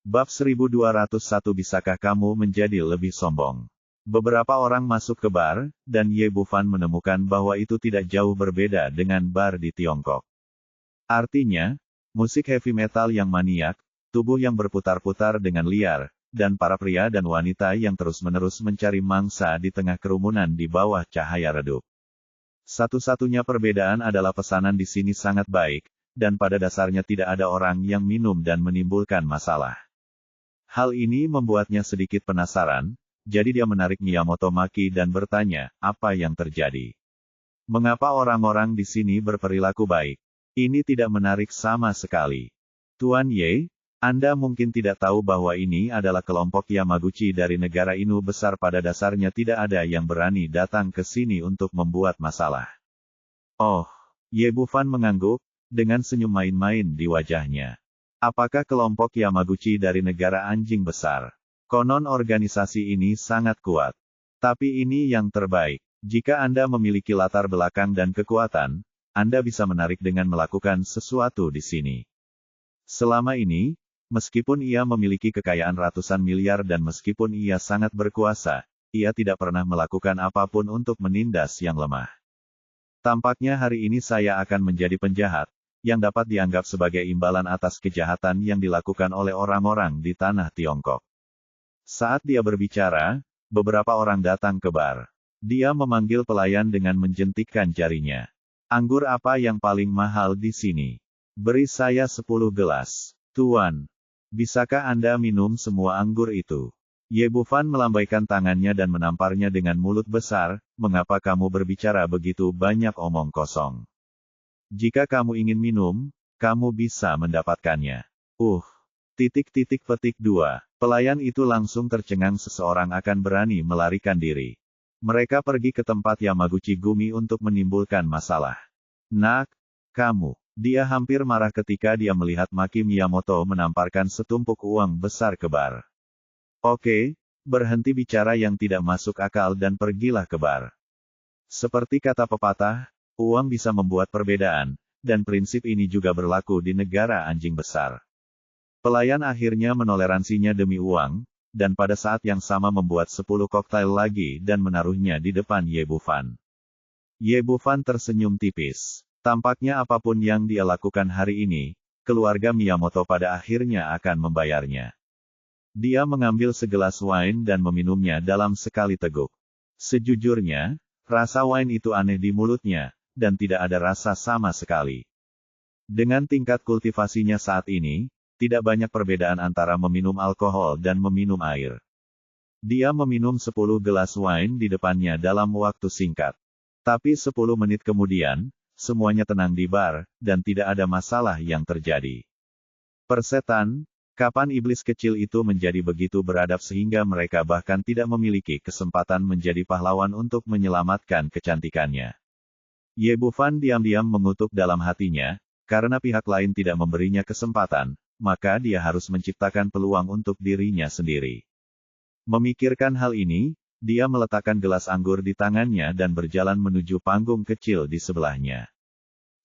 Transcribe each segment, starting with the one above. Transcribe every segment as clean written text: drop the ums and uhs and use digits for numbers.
Bab 1201 Bisakah kamu menjadi lebih sombong? Beberapa orang masuk ke bar, dan Ye Bufan menemukan bahwa itu tidak jauh berbeda dengan bar di Tiongkok. Artinya, musik heavy metal yang maniak, tubuh yang berputar-putar dengan liar, dan para pria dan wanita yang terus-menerus mencari mangsa di tengah kerumunan di bawah cahaya redup. Satu-satunya perbedaan adalah pesanan di sini sangat baik, dan pada dasarnya tidak ada orang yang minum dan menimbulkan masalah. Hal ini membuatnya sedikit penasaran, jadi dia menarik Miyamoto Maki dan bertanya, apa yang terjadi? Mengapa orang-orang di sini berperilaku baik? Ini tidak menarik sama sekali. Tuan Ye, Anda mungkin tidak tahu bahwa ini adalah kelompok Yamaguchi dari negara Inu besar. Pada dasarnya tidak ada yang berani datang ke sini untuk membuat masalah. Oh, Ye Bufan mengangguk, dengan senyum main-main di wajahnya. Apakah kelompok Yamaguchi dari negara anjing besar? Konon organisasi ini sangat kuat. Tapi ini yang terbaik. Jika Anda memiliki latar belakang dan kekuatan, Anda bisa menarik dengan melakukan sesuatu di sini. Selama ini, meskipun ia memiliki kekayaan ratusan miliar dan meskipun ia sangat berkuasa, ia tidak pernah melakukan apapun untuk menindas yang lemah. Tampaknya hari ini saya akan menjadi penjahat, yang dapat dianggap sebagai imbalan atas kejahatan yang dilakukan oleh orang-orang di tanah Tiongkok. Saat dia berbicara, beberapa orang datang ke bar. Dia memanggil pelayan dengan menjentikkan jarinya. Anggur apa yang paling mahal di sini? Beri saya 10 gelas. Tuan, bisakah Anda minum semua anggur itu? Ye Bufan melambaikan tangannya dan menamparnya dengan mulut besar, mengapa kamu berbicara begitu banyak omong kosong? Jika kamu ingin minum, kamu bisa mendapatkannya. Petik 2. Pelayan itu langsung tercengang seseorang akan berani melarikan diri. Mereka pergi ke tempat Yamaguchi Gumi untuk menimbulkan masalah. Nak, kamu. Dia hampir marah ketika dia melihat Maki Miyamoto menamparkan setumpuk uang besar ke bar. Oke, berhenti bicara yang tidak masuk akal dan pergilah ke bar. Seperti kata pepatah, uang bisa membuat perbedaan, dan prinsip ini juga berlaku di negara anjing besar. Pelayan akhirnya menoleransinya demi uang, dan pada saat yang sama membuat 10 koktail lagi dan menaruhnya di depan Ye Bufan. Ye Bufan tersenyum tipis. Tampaknya apapun yang dia lakukan hari ini, keluarga Miyamoto pada akhirnya akan membayarnya. Dia mengambil segelas wine dan meminumnya dalam sekali teguk. Sejujurnya, rasa wine itu aneh di mulutnya, dan tidak ada rasa sama sekali. Dengan tingkat kultivasinya saat ini, tidak banyak perbedaan antara meminum alkohol dan meminum air. Dia meminum 10 gelas wine di depannya dalam waktu singkat. Tapi 10 menit kemudian, semuanya tenang di bar, dan tidak ada masalah yang terjadi. Persetan, kapan iblis kecil itu menjadi begitu beradab sehingga mereka bahkan tidak memiliki kesempatan menjadi pahlawan untuk menyelamatkan kecantikannya. Ye Bufan diam-diam mengutuk dalam hatinya, karena pihak lain tidak memberinya kesempatan, maka dia harus menciptakan peluang untuk dirinya sendiri. Memikirkan hal ini, dia meletakkan gelas anggur di tangannya dan berjalan menuju panggung kecil di sebelahnya.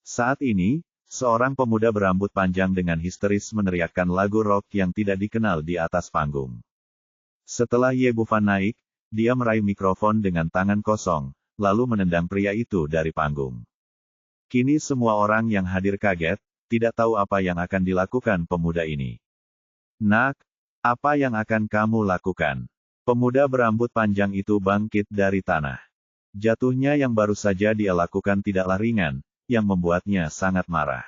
Saat ini, seorang pemuda berambut panjang dengan histeris meneriakkan lagu rock yang tidak dikenal di atas panggung. Setelah Ye Bufan naik, dia meraih mikrofon dengan tangan kosong, lalu menendang pria itu dari panggung. Kini semua orang yang hadir kaget, tidak tahu apa yang akan dilakukan pemuda ini. Nak, apa yang akan kamu lakukan? Pemuda berambut panjang itu bangkit dari tanah. Jatuhnya yang baru saja dia lakukan tidaklah ringan, yang membuatnya sangat marah.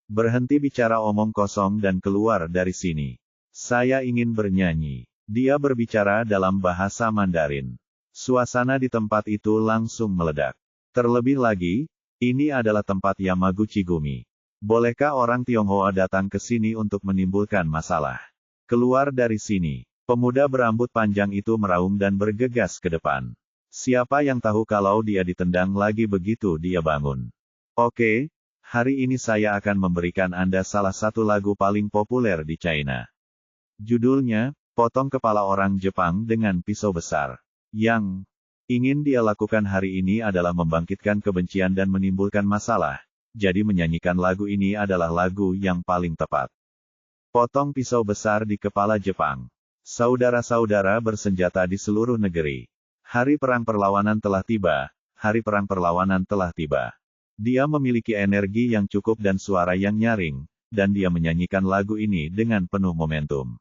Berhenti bicara omong kosong dan keluar dari sini. Saya ingin bernyanyi. Dia berbicara dalam bahasa Mandarin. Suasana di tempat itu langsung meledak. Terlebih lagi, ini adalah tempat Yamaguchi Gumi. Bolehkah orang Tionghoa datang ke sini untuk menimbulkan masalah? Keluar dari sini. Pemuda berambut panjang itu meraung dan bergegas ke depan. Siapa yang tahu kalau dia ditendang lagi begitu dia bangun. Oke, hari ini saya akan memberikan Anda salah satu lagu paling populer di China. Judulnya, Potong Kepala Orang Jepang dengan Pisau Besar. Yang ingin dia lakukan hari ini adalah membangkitkan kebencian dan menimbulkan masalah. Jadi menyanyikan lagu ini adalah lagu yang paling tepat. Potong pisau besar di kepala Jepang. Saudara-saudara bersenjata di seluruh negeri. Hari perang perlawanan telah tiba. Hari perang perlawanan telah tiba. Dia memiliki energi yang cukup dan suara yang nyaring, dan dia menyanyikan lagu ini dengan penuh momentum.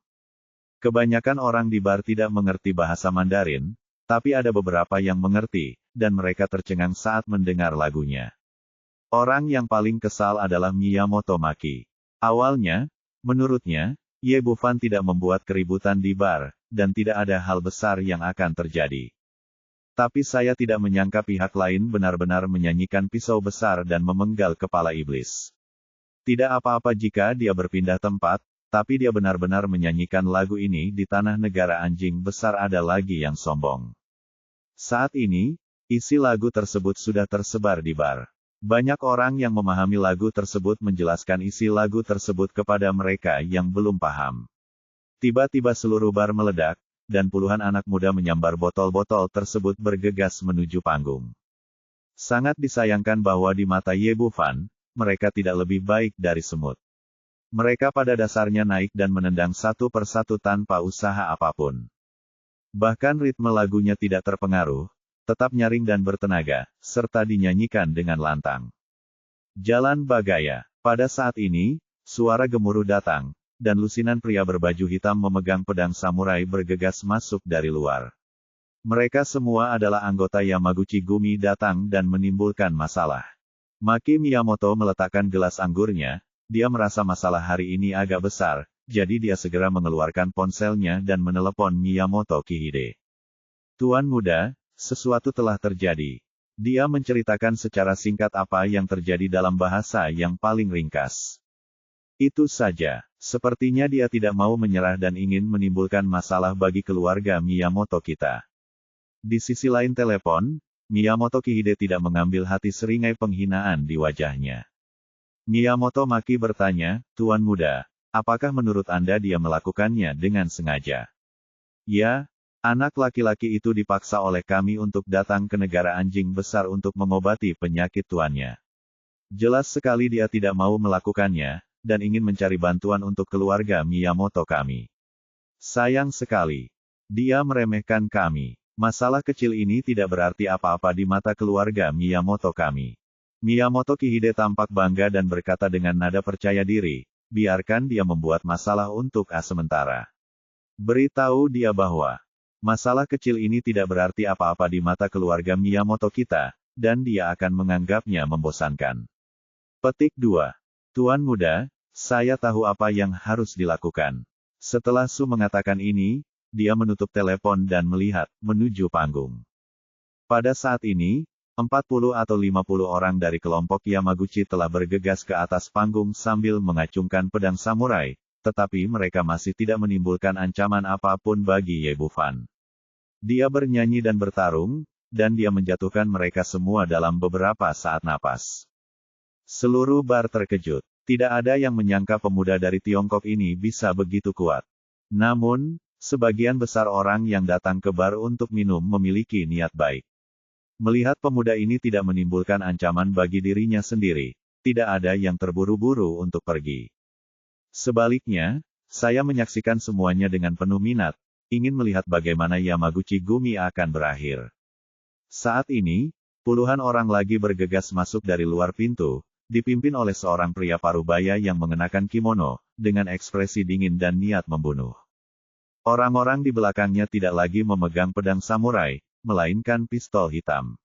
Kebanyakan orang di bar tidak mengerti bahasa Mandarin, tapi ada beberapa yang mengerti, dan mereka tercengang saat mendengar lagunya. Orang yang paling kesal adalah Miyamoto Maki. Awalnya, menurutnya, Ye Bufan tidak membuat keributan di bar, dan tidak ada hal besar yang akan terjadi. Tapi saya tidak menyangka pihak lain benar-benar menyanyikan pisau besar dan memenggal kepala iblis. Tidak apa-apa jika dia berpindah tempat, tapi dia benar-benar menyanyikan lagu ini di tanah negara anjing besar. Ada lagi yang sombong. Saat ini, isi lagu tersebut sudah tersebar di bar. Banyak orang yang memahami lagu tersebut menjelaskan isi lagu tersebut kepada mereka yang belum paham. Tiba-tiba seluruh bar meledak, dan puluhan anak muda menyambar botol-botol tersebut bergegas menuju panggung. Sangat disayangkan bahwa di mata Ye Bufan, mereka tidak lebih baik dari semut. Mereka pada dasarnya naik dan menendang satu persatu tanpa usaha apapun. Bahkan ritme lagunya tidak terpengaruh, tetap nyaring dan bertenaga, serta dinyanyikan dengan lantang. Jalan Bagaya. Pada saat ini, suara gemuruh datang, dan lusinan pria berbaju hitam memegang pedang samurai bergegas masuk dari luar. Mereka semua adalah anggota Yamaguchi Gumi datang dan menimbulkan masalah. Maki Miyamoto meletakkan gelas anggurnya, dia merasa masalah hari ini agak besar, jadi dia segera mengeluarkan ponselnya dan menelepon Miyamoto Kihide. Tuan muda, sesuatu telah terjadi. Dia menceritakan secara singkat apa yang terjadi dalam bahasa yang paling ringkas. Itu saja. Sepertinya dia tidak mau menyerah dan ingin menimbulkan masalah bagi keluarga Miyamoto kita. Di sisi lain telepon, Miyamoto Kihide tidak mengambil hati seringai penghinaan di wajahnya. Miyamoto Maki bertanya, Tuan muda, apakah menurut Anda dia melakukannya dengan sengaja? Ya, anak laki-laki itu dipaksa oleh kami untuk datang ke negara anjing besar untuk mengobati penyakit tuannya. Jelas sekali dia tidak mau melakukannya, dan ingin mencari bantuan untuk keluarga Miyamoto kami. Sayang sekali. Dia meremehkan kami. Masalah kecil ini tidak berarti apa-apa di mata keluarga Miyamoto kami. Miyamoto Kihide tampak bangga dan berkata dengan nada percaya diri, biarkan dia membuat masalah untuk sementara. Beritahu dia bahwa masalah kecil ini tidak berarti apa-apa di mata keluarga Miyamoto kita, dan dia akan menganggapnya membosankan. Petik 2. Tuan muda, saya tahu apa yang harus dilakukan. Setelah Su mengatakan ini, dia menutup telepon dan melihat menuju panggung. Pada saat ini, 40 atau 50 orang dari kelompok Yamaguchi telah bergegas ke atas panggung sambil mengacungkan pedang samurai, tetapi mereka masih tidak menimbulkan ancaman apapun bagi Ye Bufan. Dia bernyanyi dan bertarung, dan dia menjatuhkan mereka semua dalam beberapa saat napas. Seluruh bar terkejut. Tidak ada yang menyangka pemuda dari Tiongkok ini bisa begitu kuat. Namun, sebagian besar orang yang datang ke bar untuk minum memiliki niat baik. Melihat pemuda ini tidak menimbulkan ancaman bagi dirinya sendiri, tidak ada yang terburu-buru untuk pergi. Sebaliknya, saya menyaksikan semuanya dengan penuh minat, ingin melihat bagaimana Yamaguchi Gumi akan berakhir. Saat ini, puluhan orang lagi bergegas masuk dari luar pintu, dipimpin oleh seorang pria parubaya yang mengenakan kimono, dengan ekspresi dingin dan niat membunuh. Orang-orang di belakangnya tidak lagi memegang pedang samurai, melainkan pistol hitam.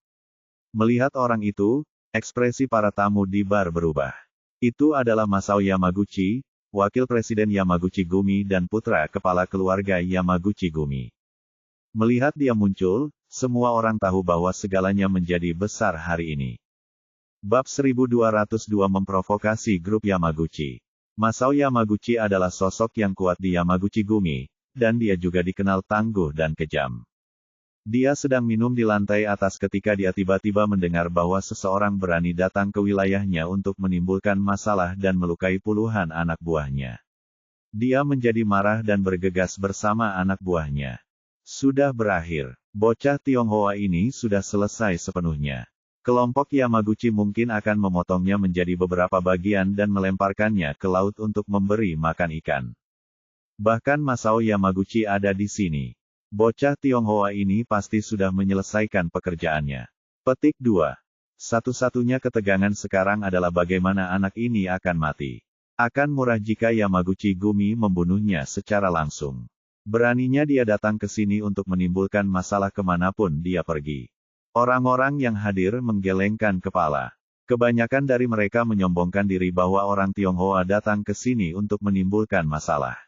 Melihat orang itu, ekspresi para tamu di bar berubah. Itu adalah Masao Yamaguchi, wakil presiden Yamaguchi Gumi dan putra kepala keluarga Yamaguchi Gumi. Melihat dia muncul, semua orang tahu bahwa segalanya menjadi besar hari ini. Bab 1202 memprovokasi grup Yamaguchi. Masao Yamaguchi adalah sosok yang kuat di Yamaguchi Gumi, dan dia juga dikenal tangguh dan kejam. Dia sedang minum di lantai atas ketika dia tiba-tiba mendengar bahwa seseorang berani datang ke wilayahnya untuk menimbulkan masalah dan melukai puluhan anak buahnya. Dia menjadi marah dan bergegas bersama anak buahnya. Sudah berakhir. Bocah Tionghoa ini sudah selesai sepenuhnya. Kelompok Yamaguchi mungkin akan memotongnya menjadi beberapa bagian dan melemparkannya ke laut untuk memberi makan ikan. Bahkan Masao Yamaguchi ada di sini. Bocah Tionghoa ini pasti sudah menyelesaikan pekerjaannya. Petik 2. Satu-satunya ketegangan sekarang adalah bagaimana anak ini akan mati. Akan murah jika Yamaguchi Gumi membunuhnya secara langsung. Beraninya dia datang ke sini untuk menimbulkan masalah kemanapun dia pergi. Orang-orang yang hadir menggelengkan kepala. Kebanyakan dari mereka menyombongkan diri bahwa orang Tionghoa datang ke sini untuk menimbulkan masalah.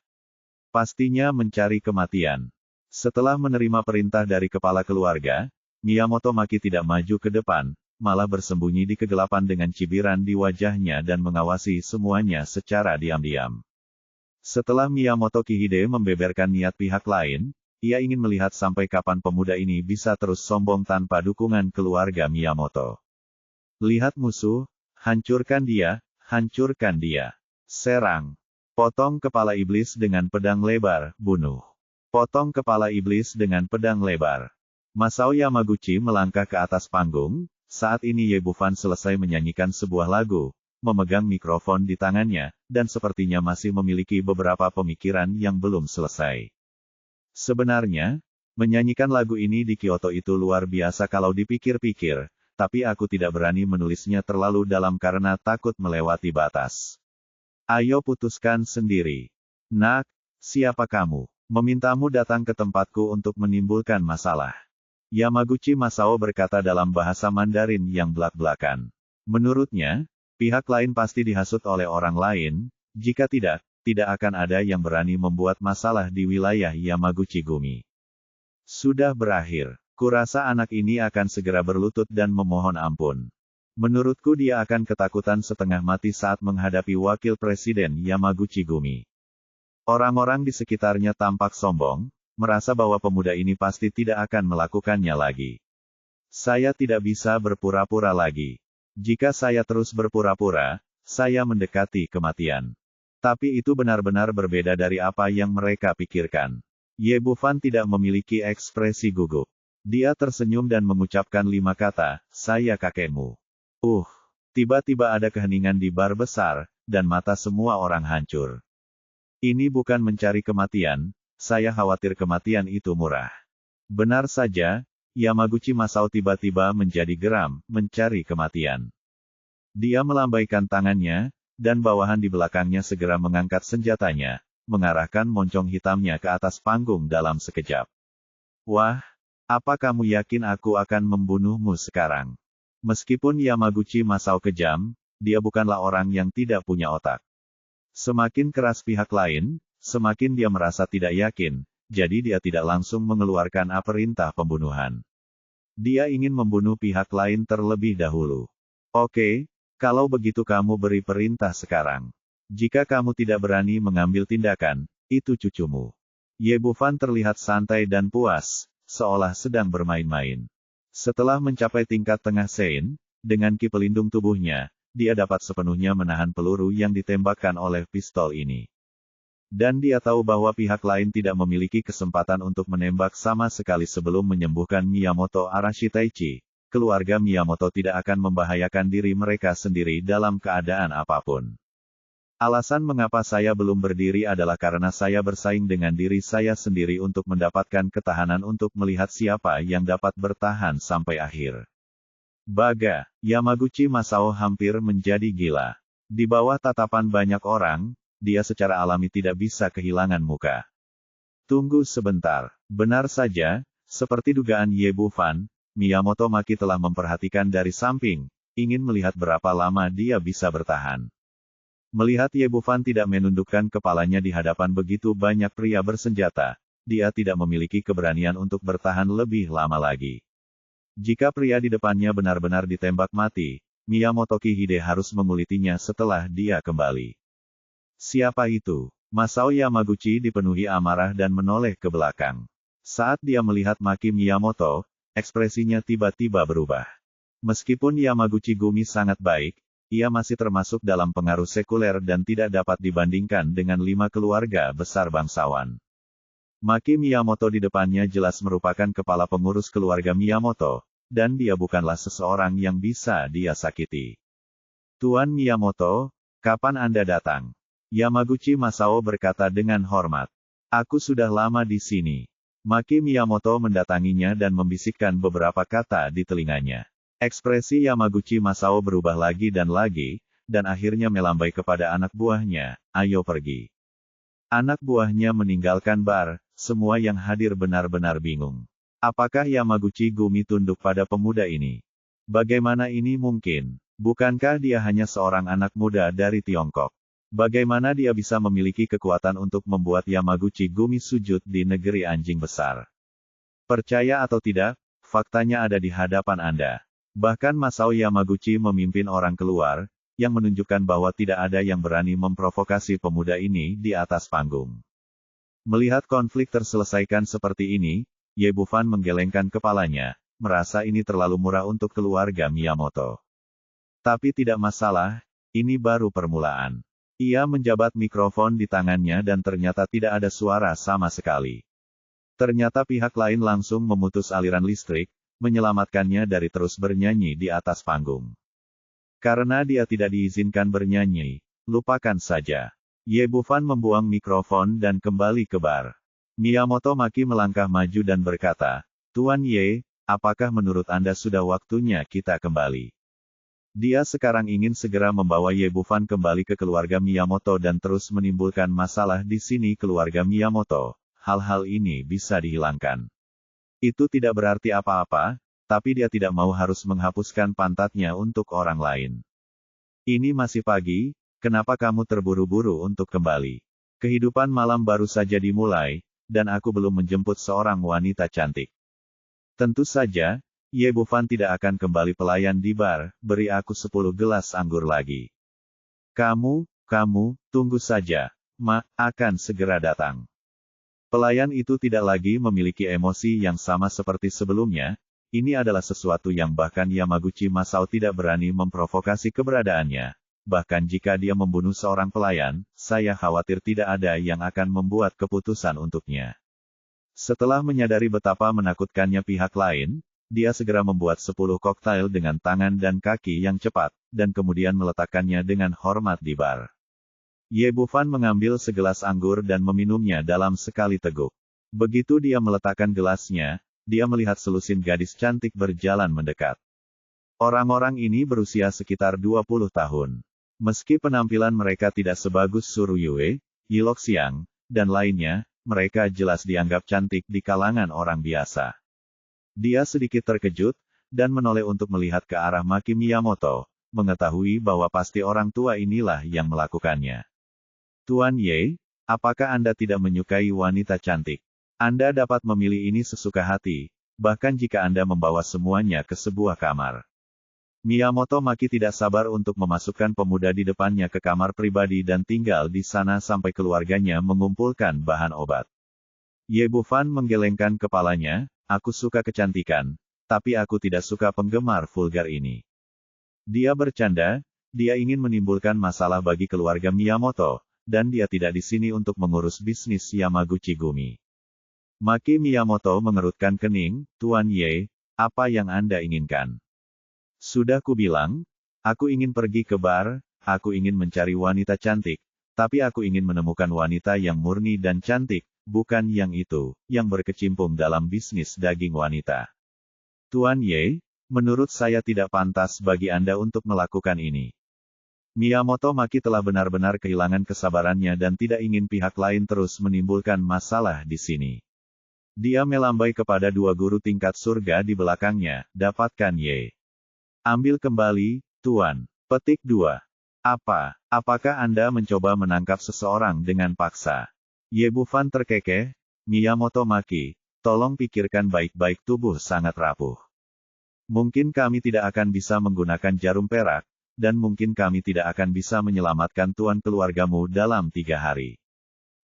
Pastinya mencari kematian. Setelah menerima perintah dari kepala keluarga, Miyamoto Maki tidak maju ke depan, malah bersembunyi di kegelapan dengan cibiran di wajahnya dan mengawasi semuanya secara diam-diam. Setelah Miyamoto Kihide membeberkan niat pihak lain, ia ingin melihat sampai kapan pemuda ini bisa terus sombong tanpa dukungan keluarga Miyamoto. Lihat musuh, hancurkan dia, hancurkan dia. Serang. Potong kepala iblis dengan pedang lebar, bunuh. Potong kepala iblis dengan pedang lebar. Masao Yamaguchi melangkah ke atas panggung, saat ini Ye Bufan selesai menyanyikan sebuah lagu, memegang mikrofon di tangannya, dan sepertinya masih memiliki beberapa pemikiran yang belum selesai. Sebenarnya, menyanyikan lagu ini di Kyoto itu luar biasa kalau dipikir-pikir, tapi aku tidak berani menulisnya terlalu dalam karena takut melewati batas. Ayo putuskan sendiri. Nak, siapa kamu? Memintamu datang ke tempatku untuk menimbulkan masalah. Yamaguchi Masao berkata dalam bahasa Mandarin yang belak-belakan. Menurutnya, pihak lain pasti dihasut oleh orang lain, jika tidak akan ada yang berani membuat masalah di wilayah Yamaguchi Gumi. Sudah berakhir. Kurasa anak ini akan segera berlutut dan memohon ampun. Menurutku dia akan ketakutan setengah mati saat menghadapi wakil presiden Yamaguchi Gumi. Orang-orang di sekitarnya tampak sombong, merasa bahwa pemuda ini pasti tidak akan melakukannya lagi. Saya tidak bisa berpura-pura lagi. Jika saya terus berpura-pura, saya mendekati kematian. Tapi itu benar-benar berbeda dari apa yang mereka pikirkan. Ye Bufan tidak memiliki ekspresi gugup. Dia tersenyum dan mengucapkan 5 kata, saya kakekmu. Tiba-tiba ada keheningan di bar besar, dan mata semua orang hancur. Ini bukan mencari kematian, saya khawatir kematian itu murah. Benar saja, Yamaguchi Masao tiba-tiba menjadi geram, mencari kematian. Dia melambaikan tangannya, dan bawahan di belakangnya segera mengangkat senjatanya, mengarahkan moncong hitamnya ke atas panggung dalam sekejap. Wah, apa kamu yakin aku akan membunuhmu sekarang? Meskipun Yamaguchi Masao kejam, dia bukanlah orang yang tidak punya otak. Semakin keras pihak lain, semakin dia merasa tidak yakin, jadi dia tidak langsung mengeluarkan perintah pembunuhan. Dia ingin membunuh pihak lain terlebih dahulu. Oke. Kalau begitu kamu beri perintah sekarang. Jika kamu tidak berani mengambil tindakan, itu cucumu. Ye Bufan terlihat santai dan puas, seolah sedang bermain-main. Setelah mencapai tingkat tengah Sein, dengan ki pelindung tubuhnya, dia dapat sepenuhnya menahan peluru yang ditembakkan oleh pistol ini. Dan dia tahu bahwa pihak lain tidak memiliki kesempatan untuk menembak sama sekali sebelum menyembuhkan Miyamoto Arashitaichi. Keluarga Miyamoto tidak akan membahayakan diri mereka sendiri dalam keadaan apapun. Alasan mengapa saya belum berdiri adalah karena saya bersaing dengan diri saya sendiri untuk mendapatkan ketahanan untuk melihat siapa yang dapat bertahan sampai akhir. Baga, Yamaguchi Masao hampir menjadi gila. Di bawah tatapan banyak orang, dia secara alami tidak bisa kehilangan muka. Tunggu sebentar, benar saja, seperti dugaan Ye Bufan, Miyamoto Maki telah memperhatikan dari samping, ingin melihat berapa lama dia bisa bertahan. Melihat Ye Bufan tidak menundukkan kepalanya di hadapan begitu banyak pria bersenjata, dia tidak memiliki keberanian untuk bertahan lebih lama lagi. Jika pria di depannya benar-benar ditembak mati, Miyamoto Kihide harus mengulitinya setelah dia kembali. Siapa itu? Masao Yamaguchi dipenuhi amarah dan menoleh ke belakang. Saat dia melihat Maki Miyamoto, ekspresinya tiba-tiba berubah. Meskipun Yamaguchi Gumi sangat baik, ia masih termasuk dalam pengaruh sekuler dan tidak dapat dibandingkan dengan 5 keluarga besar bangsawan. Maki Miyamoto di depannya jelas merupakan kepala pengurus keluarga Miyamoto, dan dia bukanlah seseorang yang bisa dia sakiti. Tuan Miyamoto, kapan Anda datang? Yamaguchi Masao berkata dengan hormat. Aku sudah lama di sini. Maki Miyamoto mendatanginya dan membisikkan beberapa kata di telinganya. Ekspresi Yamaguchi Masao berubah lagi, dan akhirnya melambai kepada anak buahnya, ayo pergi. Anak buahnya meninggalkan bar, semua yang hadir benar-benar bingung. Apakah Yamaguchi Gumi tunduk pada pemuda ini? Bagaimana ini mungkin? Bukankah dia hanya seorang anak muda dari Tiongkok? Bagaimana dia bisa memiliki kekuatan untuk membuat Yamaguchi Gumi sujud di negeri anjing besar? Percaya atau tidak, faktanya ada di hadapan Anda. Bahkan Masao Yamaguchi memimpin orang keluar, yang menunjukkan bahwa tidak ada yang berani memprovokasi pemuda ini di atas panggung. Melihat konflik terselesaikan seperti ini, Ye Bufan menggelengkan kepalanya, merasa ini terlalu murah untuk keluarga Miyamoto. Tapi tidak masalah, ini baru permulaan. Ia menjabat mikrofon di tangannya dan ternyata tidak ada suara sama sekali. Ternyata pihak lain langsung memutus aliran listrik, menyelamatkannya dari terus bernyanyi di atas panggung. Karena dia tidak diizinkan bernyanyi, lupakan saja. Ye Bufan membuang mikrofon dan kembali ke bar. Miyamoto Maki melangkah maju dan berkata, Tuan Ye, apakah menurut Anda sudah waktunya kita kembali? Dia sekarang ingin segera membawa Ye Bufan kembali ke keluarga Miyamoto dan terus menimbulkan masalah di sini keluarga Miyamoto. Hal-hal ini bisa dihilangkan. Itu tidak berarti apa-apa, tapi dia tidak mau harus menghapuskan pantatnya untuk orang lain. Ini masih pagi, kenapa kamu terburu-buru untuk kembali? Kehidupan malam baru saja dimulai, dan aku belum menjemput seorang wanita cantik. Tentu saja, Ye Bufan tidak akan kembali pelayan di bar, beri aku 10 gelas anggur lagi. Kamu, tunggu saja, akan segera datang. Pelayan itu tidak lagi memiliki emosi yang sama seperti sebelumnya, ini adalah sesuatu yang bahkan Yamaguchi Masao tidak berani memprovokasi keberadaannya. Bahkan jika dia membunuh seorang pelayan, saya khawatir tidak ada yang akan membuat keputusan untuknya. Setelah menyadari betapa menakutkannya pihak lain, dia segera membuat 10 koktail dengan tangan dan kaki yang cepat, dan kemudian meletakkannya dengan hormat di bar. Ye Bufan mengambil segelas anggur dan meminumnya dalam sekali teguk. Begitu dia meletakkan gelasnya, dia melihat selusin gadis cantik berjalan mendekat. Orang-orang ini berusia sekitar 20 tahun. Meski penampilan mereka tidak sebagus Suruyue, Yiloxiang, dan lainnya, mereka jelas dianggap cantik di kalangan orang biasa. Dia sedikit terkejut, dan menoleh untuk melihat ke arah Maki Miyamoto, mengetahui bahwa pasti orang tua inilah yang melakukannya. Tuan Ye, apakah Anda tidak menyukai wanita cantik? Anda dapat memilih ini sesuka hati, bahkan jika Anda membawa semuanya ke sebuah kamar. Miyamoto Maki tidak sabar untuk memasukkan pemuda di depannya ke kamar pribadi dan tinggal di sana sampai keluarganya mengumpulkan bahan obat. Ye Bufan menggelengkan kepalanya, aku suka kecantikan, tapi aku tidak suka penggemar vulgar ini. Dia bercanda, dia ingin menimbulkan masalah bagi keluarga Miyamoto, dan dia tidak di sini untuk mengurus bisnis Yamaguchi Gumi. Maki Miyamoto mengerutkan kening, Tuan Ye, apa yang Anda inginkan? Sudah kubilang, aku ingin pergi ke bar, aku ingin mencari wanita cantik, tapi aku ingin menemukan wanita yang murni dan cantik, bukan yang itu, yang berkecimpung dalam bisnis daging wanita. Tuan Ye, menurut saya tidak pantas bagi Anda untuk melakukan ini. Miyamoto Maki telah benar-benar kehilangan kesabarannya dan tidak ingin pihak lain terus menimbulkan masalah di sini. Dia melambai kepada 2 guru tingkat surga di belakangnya, dapatkan Ye. Ambil kembali, Tuan. Petik 2. Apakah Anda mencoba menangkap seseorang dengan paksa? Ye Bufan terkekeh, Miyamoto Maki, tolong pikirkan baik-baik, tubuh sangat rapuh. Mungkin kami tidak akan bisa menggunakan jarum perak, dan mungkin kami tidak akan bisa menyelamatkan tuan keluargamu dalam 3 hari.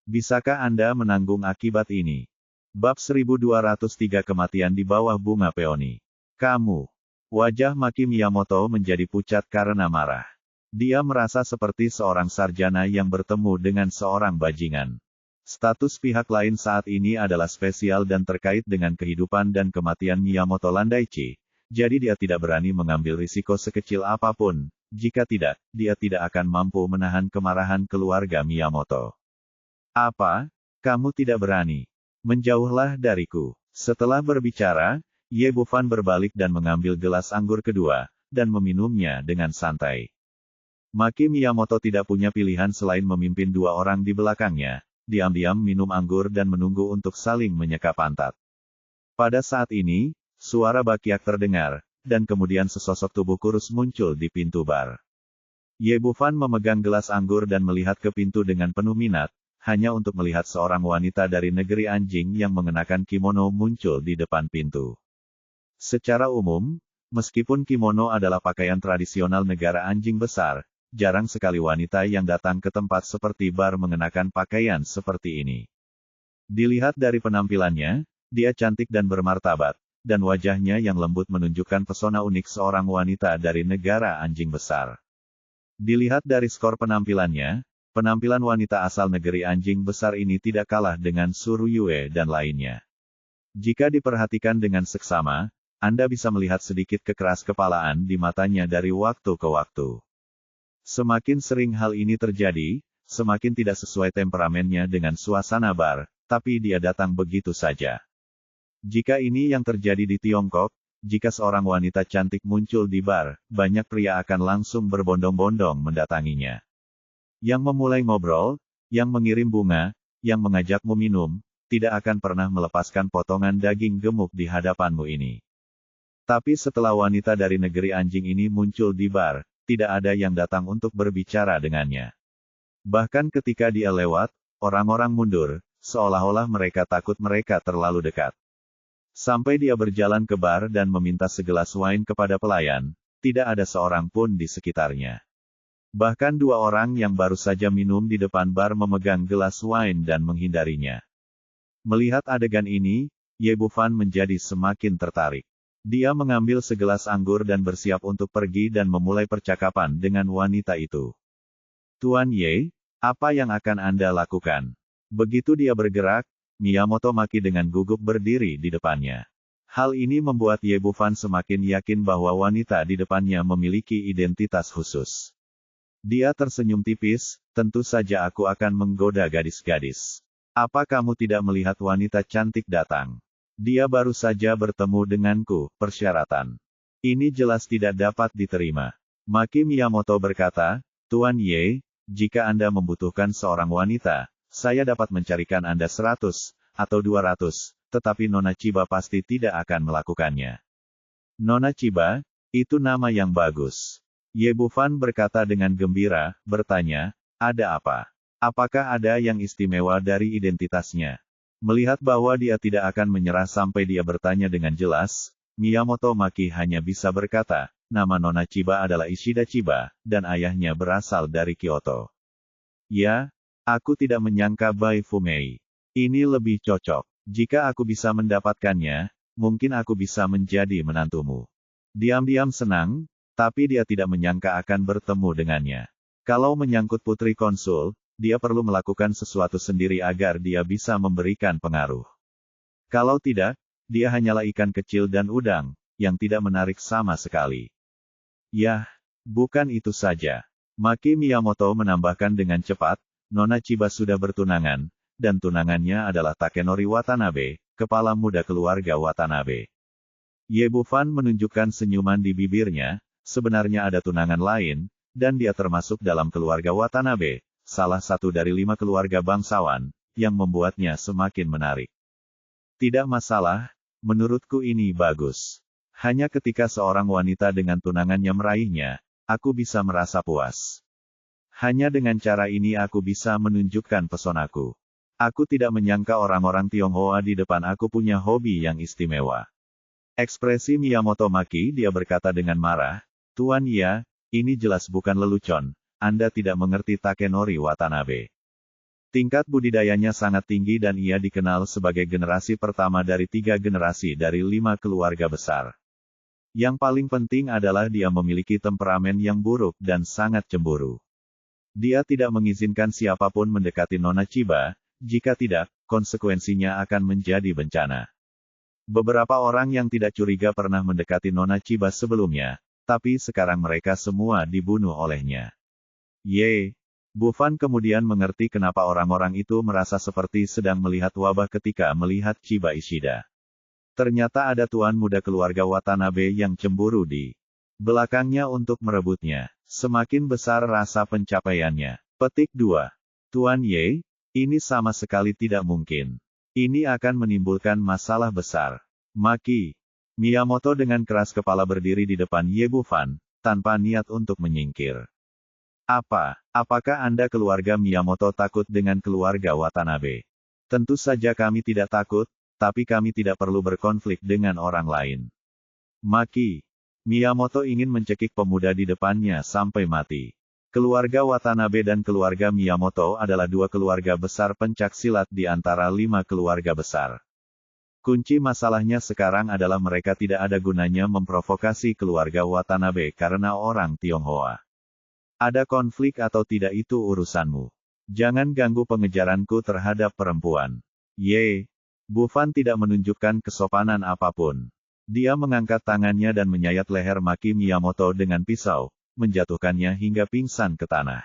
Bisakah Anda menanggung akibat ini? Bab 1203 Kematian di bawah bunga peoni. Kamu. Wajah Maki Miyamoto menjadi pucat karena marah. Dia merasa seperti seorang sarjana yang bertemu dengan seorang bajingan. Status pihak lain saat ini adalah spesial dan terkait dengan kehidupan dan kematian Miyamoto Landaichi, jadi dia tidak berani mengambil risiko sekecil apapun. Jika tidak, dia tidak akan mampu menahan kemarahan keluarga Miyamoto. Apa? Kamu tidak berani? Menjauhlah dariku. Setelah berbicara, Ye Bufan berbalik dan mengambil gelas anggur kedua, dan meminumnya dengan santai. Maki Miyamoto tidak punya pilihan selain memimpin dua orang di belakangnya, diam-diam minum anggur dan menunggu untuk saling menyeka pantat. Pada saat ini, suara Bakyak terdengar, dan kemudian sesosok tubuh kurus muncul di pintu bar. Ye Bufan memegang gelas anggur dan melihat ke pintu dengan penuh minat, hanya untuk melihat seorang wanita dari negeri anjing yang mengenakan kimono muncul di depan pintu. Secara umum, meskipun kimono adalah pakaian tradisional negara anjing besar, jarang sekali wanita yang datang ke tempat seperti bar mengenakan pakaian seperti ini. Dilihat dari penampilannya, dia cantik dan bermartabat, dan wajahnya yang lembut menunjukkan pesona unik seorang wanita dari negara anjing besar. Dilihat dari skor penampilannya, penampilan wanita asal negeri anjing besar ini tidak kalah dengan Suruyue dan lainnya. Jika diperhatikan dengan seksama, Anda bisa melihat sedikit kekeras kepalaan di matanya dari waktu ke waktu. Semakin sering hal ini terjadi, semakin tidak sesuai temperamennya dengan suasana bar, tapi dia datang begitu saja. Jika ini yang terjadi di Tiongkok, jika seorang wanita cantik muncul di bar, banyak pria akan langsung berbondong-bondong mendatanginya. Yang memulai ngobrol, yang mengirim bunga, yang mengajakmu minum, tidak akan pernah melepaskan potongan daging gemuk di hadapanmu ini. Tapi setelah wanita dari negeri anjing ini muncul di bar, tidak ada yang datang untuk berbicara dengannya. Bahkan ketika dia lewat, orang-orang mundur, seolah-olah mereka takut mereka terlalu dekat. Sampai dia berjalan ke bar dan meminta segelas wine kepada pelayan, tidak ada seorang pun di sekitarnya. Bahkan dua orang yang baru saja minum di depan bar memegang gelas wine dan menghindarinya. Melihat adegan ini, Ye Bufan menjadi semakin tertarik. Dia mengambil segelas anggur dan bersiap untuk pergi dan memulai percakapan dengan wanita itu. Tuan Ye, apa yang akan Anda lakukan? Begitu dia bergerak, Miyamoto Maki dengan gugup berdiri di depannya. Hal ini membuat Ye Bufan semakin yakin bahwa wanita di depannya memiliki identitas khusus. Dia tersenyum tipis, tentu saja aku akan menggoda gadis-gadis. Apa kamu tidak melihat wanita cantik datang? Dia baru saja bertemu denganku, persyaratan. Ini jelas tidak dapat diterima. Maki Miyamoto berkata, Tuan Ye, jika Anda membutuhkan seorang wanita, saya dapat mencarikan Anda 100, atau 200, tetapi Nona Chiba pasti tidak akan melakukannya. Nona Chiba, itu nama yang bagus. Ye Bufan berkata dengan gembira, bertanya, ada apa? Apakah ada yang istimewa dari identitasnya? Melihat bahwa dia tidak akan menyerah sampai dia bertanya dengan jelas, Miyamoto Maki hanya bisa berkata, nama Nona Chiba adalah Ishida Chiba, dan ayahnya berasal dari Kyoto. Ya, aku tidak menyangka Bai Fumei. Ini lebih cocok. Jika aku bisa mendapatkannya, mungkin aku bisa menjadi menantumu. Diam-diam senang, tapi dia tidak menyangka akan bertemu dengannya. Kalau menyangkut Putri Konsul, dia perlu melakukan sesuatu sendiri agar dia bisa memberikan pengaruh. Kalau tidak, dia hanyalah ikan kecil dan udang, yang tidak menarik sama sekali. Yah, bukan itu saja. Maki Miyamoto menambahkan dengan cepat, Nona Chiba sudah bertunangan, dan tunangannya adalah Takenori Watanabe, kepala muda keluarga Watanabe. Ye Bufan menunjukkan senyuman di bibirnya, sebenarnya ada tunangan lain, dan dia termasuk dalam keluarga Watanabe, salah satu dari 5 keluarga bangsawan, yang membuatnya semakin menarik. Tidak masalah, menurutku ini bagus. Hanya ketika seorang wanita dengan tunangannya meraihnya, aku bisa merasa puas. Hanya dengan cara ini aku bisa menunjukkan pesonaku. Aku tidak menyangka orang-orang Tionghoa di depan aku punya hobi yang istimewa. Ekspresi Miyamoto Maki, dia berkata dengan marah, Tuan ya, ini jelas bukan lelucon, Anda tidak mengerti Takenori Watanabe. Tingkat budidayanya sangat tinggi dan ia dikenal sebagai generasi pertama dari 3 generasi dari 5 keluarga besar. Yang paling penting adalah dia memiliki temperamen yang buruk dan sangat cemburu. Dia tidak mengizinkan siapapun mendekati Nona Chiba, jika tidak, konsekuensinya akan menjadi bencana. Beberapa orang yang tidak curiga pernah mendekati Nona Chiba sebelumnya, tapi sekarang mereka semua dibunuh olehnya. Ye. Bufan kemudian mengerti kenapa orang-orang itu merasa seperti sedang melihat wabah ketika melihat Chiba Ishida. Ternyata ada tuan muda keluarga Watanabe yang cemburu di belakangnya untuk merebutnya. Semakin besar rasa pencapaiannya. Petik 2. Tuan Ye, ini sama sekali tidak mungkin. Ini akan menimbulkan masalah besar. Maki. Miyamoto dengan keras kepala berdiri di depan Ye Bufan, tanpa niat untuk menyingkir. Apakah Anda keluarga Miyamoto takut dengan keluarga Watanabe? Tentu saja kami tidak takut, tapi kami tidak perlu berkonflik dengan orang lain. Maki. Miyamoto ingin mencekik pemuda di depannya sampai mati. Keluarga Watanabe dan keluarga Miyamoto adalah dua keluarga besar pencak silat di antara 5 keluarga besar. Kunci masalahnya sekarang adalah mereka tidak ada gunanya memprovokasi keluarga Watanabe karena orang Tionghoa. Ada konflik atau tidak itu urusanmu. Jangan ganggu pengejaranku terhadap perempuan. Ye. Bufan tidak menunjukkan kesopanan apapun. Dia mengangkat tangannya dan menyayat leher Maki Miyamoto dengan pisau, menjatuhkannya hingga pingsan ke tanah.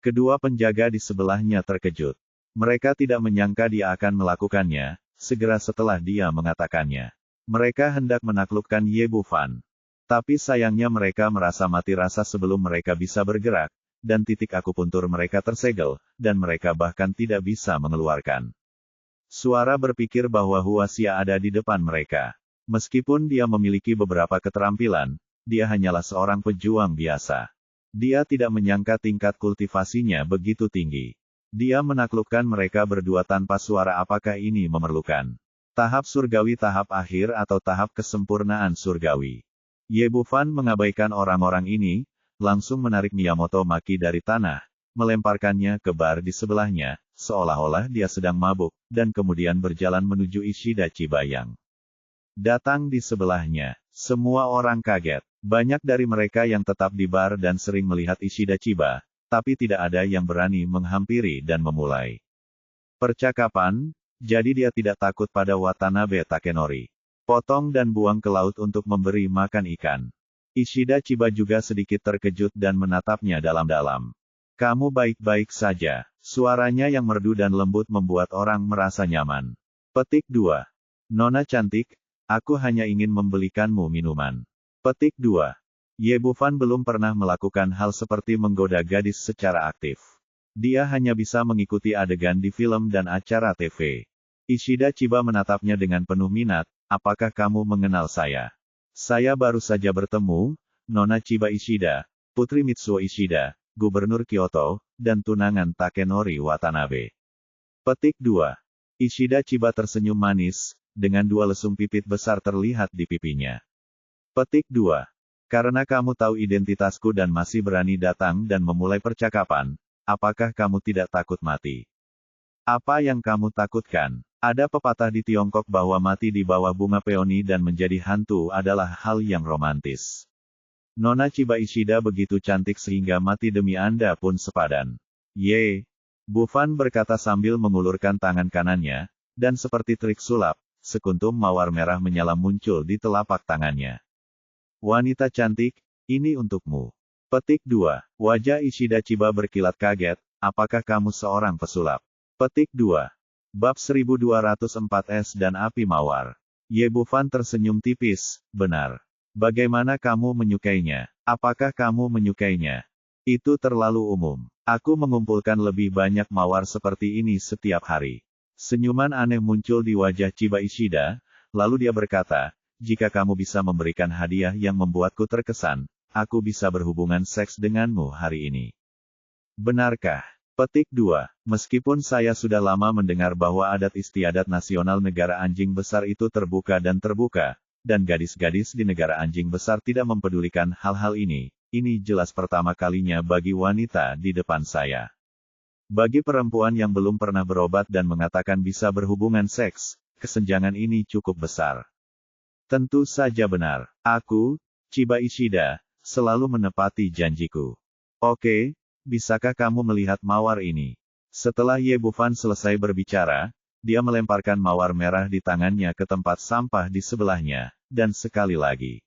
Kedua penjaga di sebelahnya terkejut. Mereka tidak menyangka dia akan melakukannya, segera setelah dia mengatakannya. Mereka hendak menaklukkan Ye Bufan. Tapi sayangnya mereka merasa mati rasa sebelum mereka bisa bergerak, dan titik akupuntur mereka tersegel, dan mereka bahkan tidak bisa mengeluarkan suara berpikir bahwa Huaxia ada di depan mereka. Meskipun dia memiliki beberapa keterampilan, dia hanyalah seorang pejuang biasa. Dia tidak menyangka tingkat kultivasinya begitu tinggi. Dia menaklukkan mereka berdua tanpa suara. Apakah ini memerlukan tahap surgawi tahap akhir atau tahap kesempurnaan surgawi? Ye Bufan mengabaikan orang-orang ini, langsung menarik Miyamoto Maki dari tanah, melemparkannya ke bar di sebelahnya, seolah-olah dia sedang mabuk, dan kemudian berjalan menuju Ishida Chiba yang datang di sebelahnya. Semua orang kaget. Banyak dari mereka yang tetap di bar dan sering melihat Ishida Chiba, tapi tidak ada yang berani menghampiri dan memulai percakapan, jadi dia tidak takut pada Watanabe Takenori. Potong dan buang ke laut untuk memberi makan ikan. Ishida Chiba juga sedikit terkejut dan menatapnya dalam-dalam. Kamu baik-baik saja. Suaranya yang merdu dan lembut membuat orang merasa nyaman. Petik 2. Nona cantik, aku hanya ingin membelikanmu minuman. Petik 2. Ye Bufan belum pernah melakukan hal seperti menggoda gadis secara aktif. Dia hanya bisa mengikuti adegan di film dan acara TV. Ishida Chiba menatapnya dengan penuh minat. Apakah kamu mengenal saya? Saya baru saja bertemu, Nona Chiba Ishida, Putri Mitsuo Ishida, Gubernur Kyoto, dan tunangan Takenori Watanabe. Petik 2. Ishida Chiba tersenyum manis, dengan dua lesung pipit besar terlihat di pipinya. Petik 2. Karena kamu tahu identitasku dan masih berani datang dan memulai percakapan, apakah kamu tidak takut mati? Apa yang kamu takutkan? Ada pepatah di Tiongkok bahwa mati di bawah bunga peoni dan menjadi hantu adalah hal yang romantis. Nona Chiba Ishida begitu cantik sehingga mati demi Anda pun sepadan. Ye. Bufan berkata sambil mengulurkan tangan kanannya, dan seperti trik sulap, sekuntum mawar merah menyala muncul di telapak tangannya. Wanita cantik, ini untukmu. Petik 2. Wajah Ishida Chiba berkilat kaget, apakah kamu seorang pesulap? Petik 2. Bab 1204S dan Api Mawar. Ye Bufan tersenyum tipis, benar. Bagaimana kamu menyukainya? Apakah kamu menyukainya? Itu terlalu umum. Aku mengumpulkan lebih banyak mawar seperti ini setiap hari. Senyuman aneh muncul di wajah Chiba Ishida, lalu dia berkata, jika kamu bisa memberikan hadiah yang membuatku terkesan, aku bisa berhubungan seks denganmu hari ini. Benarkah? Petik 2. Meskipun saya sudah lama mendengar bahwa adat istiadat nasional negara anjing besar itu terbuka, dan gadis-gadis di negara anjing besar tidak mempedulikan hal-hal ini jelas pertama kalinya bagi wanita di depan saya. Bagi perempuan yang belum pernah berobat dan mengatakan bisa berhubungan seks, kesenjangan ini cukup besar. Tentu saja benar. Aku, Chiba Ishida, selalu menepati janjiku. Oke. Bisakah kamu melihat mawar ini? Setelah Ye Bufan selesai berbicara, dia melemparkan mawar merah di tangannya ke tempat sampah di sebelahnya, dan sekali lagi.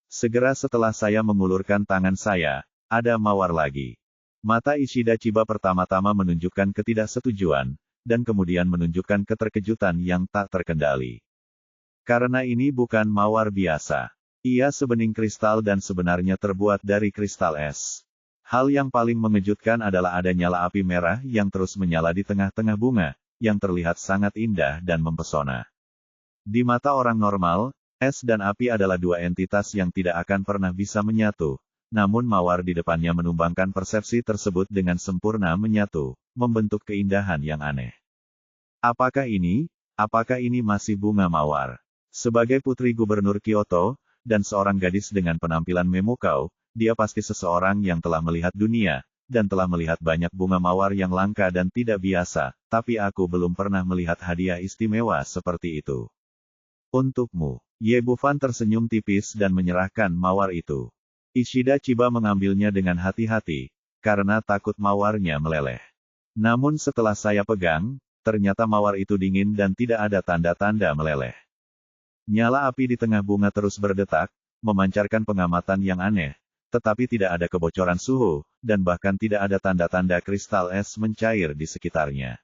Segera setelah saya mengulurkan tangan saya, ada mawar lagi. Mata Ishida Chiba pertama-tama menunjukkan ketidaksetujuan, dan kemudian menunjukkan keterkejutan yang tak terkendali. Karena ini bukan mawar biasa. Ia sebening kristal dan sebenarnya terbuat dari kristal es. Hal yang paling mengejutkan adalah ada nyala api merah yang terus menyala di tengah-tengah bunga, yang terlihat sangat indah dan mempesona. Di mata orang normal, es dan api adalah dua entitas yang tidak akan pernah bisa menyatu, namun mawar di depannya menumbangkan persepsi tersebut dengan sempurna menyatu, membentuk keindahan yang aneh. Apakah ini masih bunga mawar? Sebagai putri gubernur Kyoto, dan seorang gadis dengan penampilan memukau, dia pasti seseorang yang telah melihat dunia, dan telah melihat banyak bunga mawar yang langka dan tidak biasa, tapi aku belum pernah melihat hadiah istimewa seperti itu. Untukmu. Ye Bufan tersenyum tipis dan menyerahkan mawar itu. Ishida Chiba mengambilnya dengan hati-hati, karena takut mawarnya meleleh. Namun setelah saya pegang, ternyata mawar itu dingin dan tidak ada tanda-tanda meleleh. Nyala api di tengah bunga terus berdetak, memancarkan pengamatan yang aneh, tetapi tidak ada kebocoran suhu, dan bahkan tidak ada tanda-tanda kristal es mencair di sekitarnya.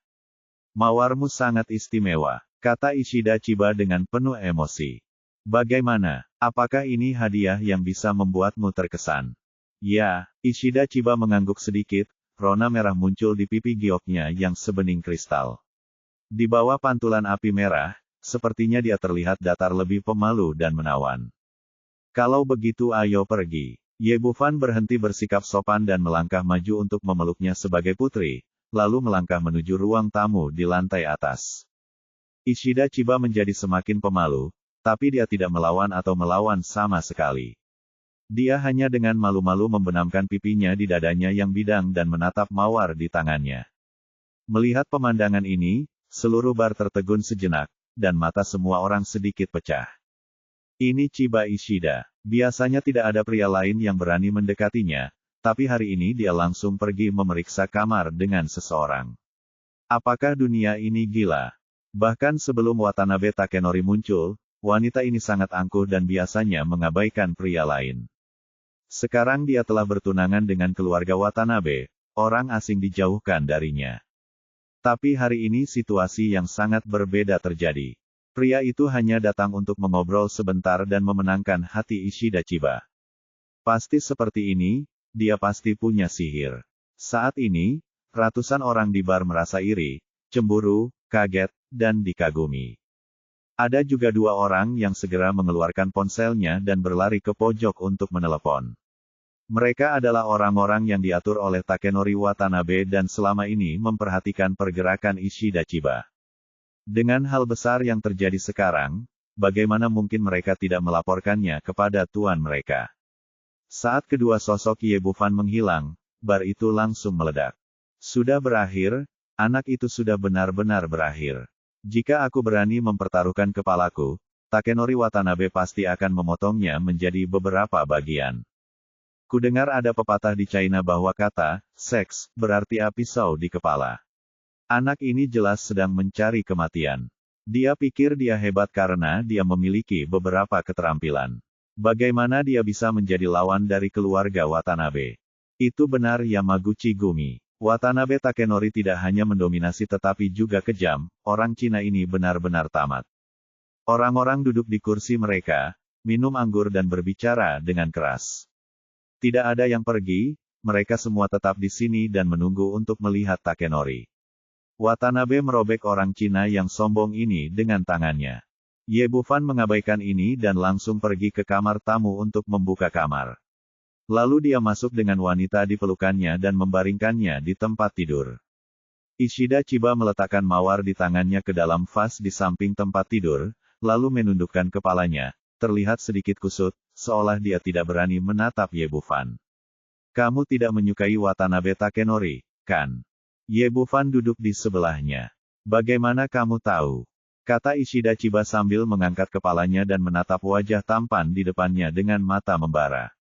Mawarmu sangat istimewa, kata Ishida Chiba dengan penuh emosi. Bagaimana? Apakah ini hadiah yang bisa membuatmu terkesan? Ya, Ishida Chiba mengangguk sedikit, rona merah muncul di pipi gioknya yang sebening kristal. Di bawah pantulan api merah, sepertinya dia terlihat datar lebih pemalu dan menawan. Kalau begitu ayo pergi. Ye Bufan berhenti bersikap sopan dan melangkah maju untuk memeluknya sebagai putri, lalu melangkah menuju ruang tamu di lantai atas. Ishida Chiba menjadi semakin pemalu, tapi dia tidak melawan atau melawan sama sekali. Dia hanya dengan malu-malu membenamkan pipinya di dadanya yang bidang dan menatap mawar di tangannya. Melihat pemandangan ini, seluruh bar tertegun sejenak, dan mata semua orang sedikit pecah. Ini Chiba Ishida. Biasanya tidak ada pria lain yang berani mendekatinya, tapi hari ini dia langsung pergi memeriksa kamar dengan seseorang. Apakah dunia ini gila? Bahkan sebelum Watanabe Takenori muncul, wanita ini sangat angkuh dan biasanya mengabaikan pria lain. Sekarang dia telah bertunangan dengan keluarga Watanabe, orang asing dijauhkan darinya. Tapi hari ini situasi yang sangat berbeda terjadi. Pria itu hanya datang untuk mengobrol sebentar dan memenangkan hati Ishida Chiba. Pasti seperti ini, dia pasti punya sihir. Saat ini, ratusan orang di bar merasa iri, cemburu, kaget, dan dikagumi. Ada juga dua orang yang segera mengeluarkan ponselnya dan berlari ke pojok untuk menelepon. Mereka adalah orang-orang yang diatur oleh Takenori Watanabe dan selama ini memperhatikan pergerakan Ishida Chiba. Dengan hal besar yang terjadi sekarang, bagaimana mungkin mereka tidak melaporkannya kepada tuan mereka? Saat kedua sosok Ye Bufan menghilang, bar itu langsung meledak. Sudah berakhir, anak itu sudah benar-benar berakhir. Jika aku berani mempertaruhkan kepalaku, Takenori Watanabe pasti akan memotongnya menjadi beberapa bagian. Kudengar ada pepatah di China bahwa kata, seks, berarti pisau di kepala. Anak ini jelas sedang mencari kematian. Dia pikir dia hebat karena dia memiliki beberapa keterampilan. Bagaimana dia bisa menjadi lawan dari keluarga Watanabe? Itu benar Yamaguchi Gumi. Watanabe Takenori tidak hanya mendominasi tetapi juga kejam, orang Cina ini benar-benar tamat. Orang-orang duduk di kursi mereka, minum anggur dan berbicara dengan keras. Tidak ada yang pergi, mereka semua tetap di sini dan menunggu untuk melihat Takenori. Watanabe merobek orang Cina yang sombong ini dengan tangannya. Ye Bufan mengabaikan ini dan langsung pergi ke kamar tamu untuk membuka kamar. Lalu dia masuk dengan wanita di pelukannya dan membaringkannya di tempat tidur. Ishida Chiba meletakkan mawar di tangannya ke dalam vas di samping tempat tidur, lalu menundukkan kepalanya, terlihat sedikit kusut, seolah dia tidak berani menatap Ye Bufan. Kamu tidak menyukai Watanabe Takenori, kan? Ye Bufan duduk di sebelahnya. Bagaimana kamu tahu? Kata Ishida Chiba sambil mengangkat kepalanya dan menatap wajah tampan di depannya dengan mata membara.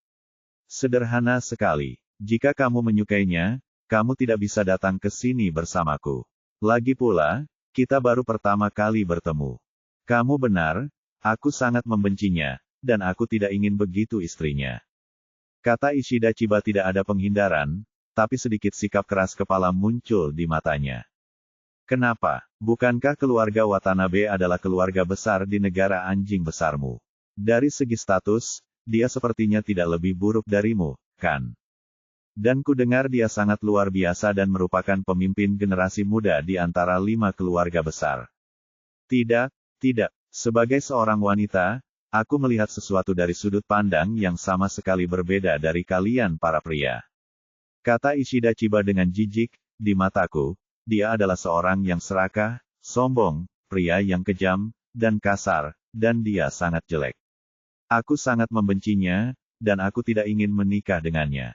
Sederhana sekali. Jika kamu menyukainya, kamu tidak bisa datang ke sini bersamaku. Lagi pula, Kita baru pertama kali bertemu. Kamu benar, aku sangat membencinya, dan aku tidak ingin begitu istrinya. Kata Ishida Chiba tidak ada penghindaran, tapi sedikit sikap keras kepala muncul di matanya. Kenapa? Bukankah keluarga Watanabe adalah keluarga besar di negara anjing besarmu? Dari segi status, dia sepertinya tidak lebih buruk darimu, kan? Dan ku dengar dia sangat luar biasa dan merupakan pemimpin generasi muda di antara 5 keluarga besar. Tidak, tidak. Sebagai seorang wanita, aku melihat sesuatu dari sudut pandang yang sama sekali berbeda dari kalian para pria. Kata Ishida Chiba dengan jijik, di mataku, dia adalah seorang yang serakah, sombong, pria yang kejam, dan kasar, dan dia sangat jelek. Aku sangat membencinya, dan aku tidak ingin menikah dengannya.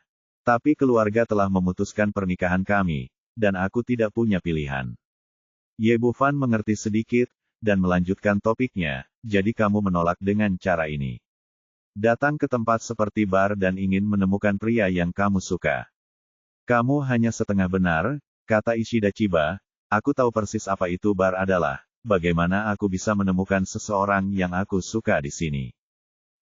Tapi keluarga telah memutuskan pernikahan kami, dan aku tidak punya pilihan. Ye Bufan mengerti sedikit, dan melanjutkan topiknya, jadi kamu menolak dengan cara ini. Datang ke tempat seperti bar dan ingin menemukan pria yang kamu suka. Kamu hanya setengah benar, kata Ishida Chiba, aku tahu persis apa itu bar adalah, bagaimana aku bisa menemukan seseorang yang aku suka di sini.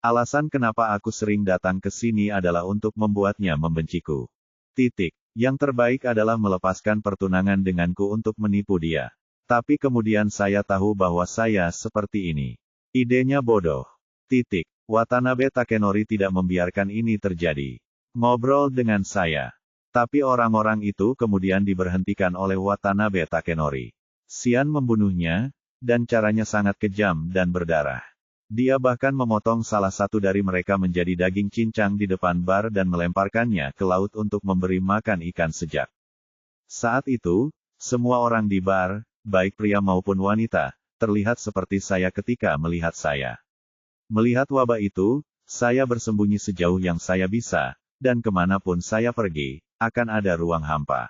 Alasan kenapa aku sering datang ke sini adalah untuk membuatnya membenciku. Titik. Yang terbaik adalah melepaskan pertunangan denganku untuk menipu dia. Tapi kemudian saya tahu bahwa saya seperti ini. Idenya bodoh. Titik. Watanabe Takenori tidak membiarkan ini terjadi. Ngobrol dengan saya. Tapi orang-orang itu kemudian diberhentikan oleh Watanabe Takenori. Xian membunuhnya, dan caranya sangat kejam dan berdarah. Dia bahkan memotong salah satu dari mereka menjadi daging cincang di depan bar dan melemparkannya ke laut untuk memberi makan ikan sejak. Saat itu, semua orang di bar, baik pria maupun wanita, terlihat seperti saya ketika melihat saya. Melihat wabah itu, saya bersembunyi sejauh yang saya bisa, dan kemanapun saya pergi, akan ada ruang hampa.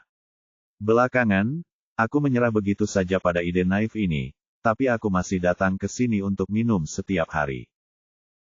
Belakangan, aku menyerah begitu saja pada ide naif ini, tapi aku masih datang ke sini untuk minum setiap hari.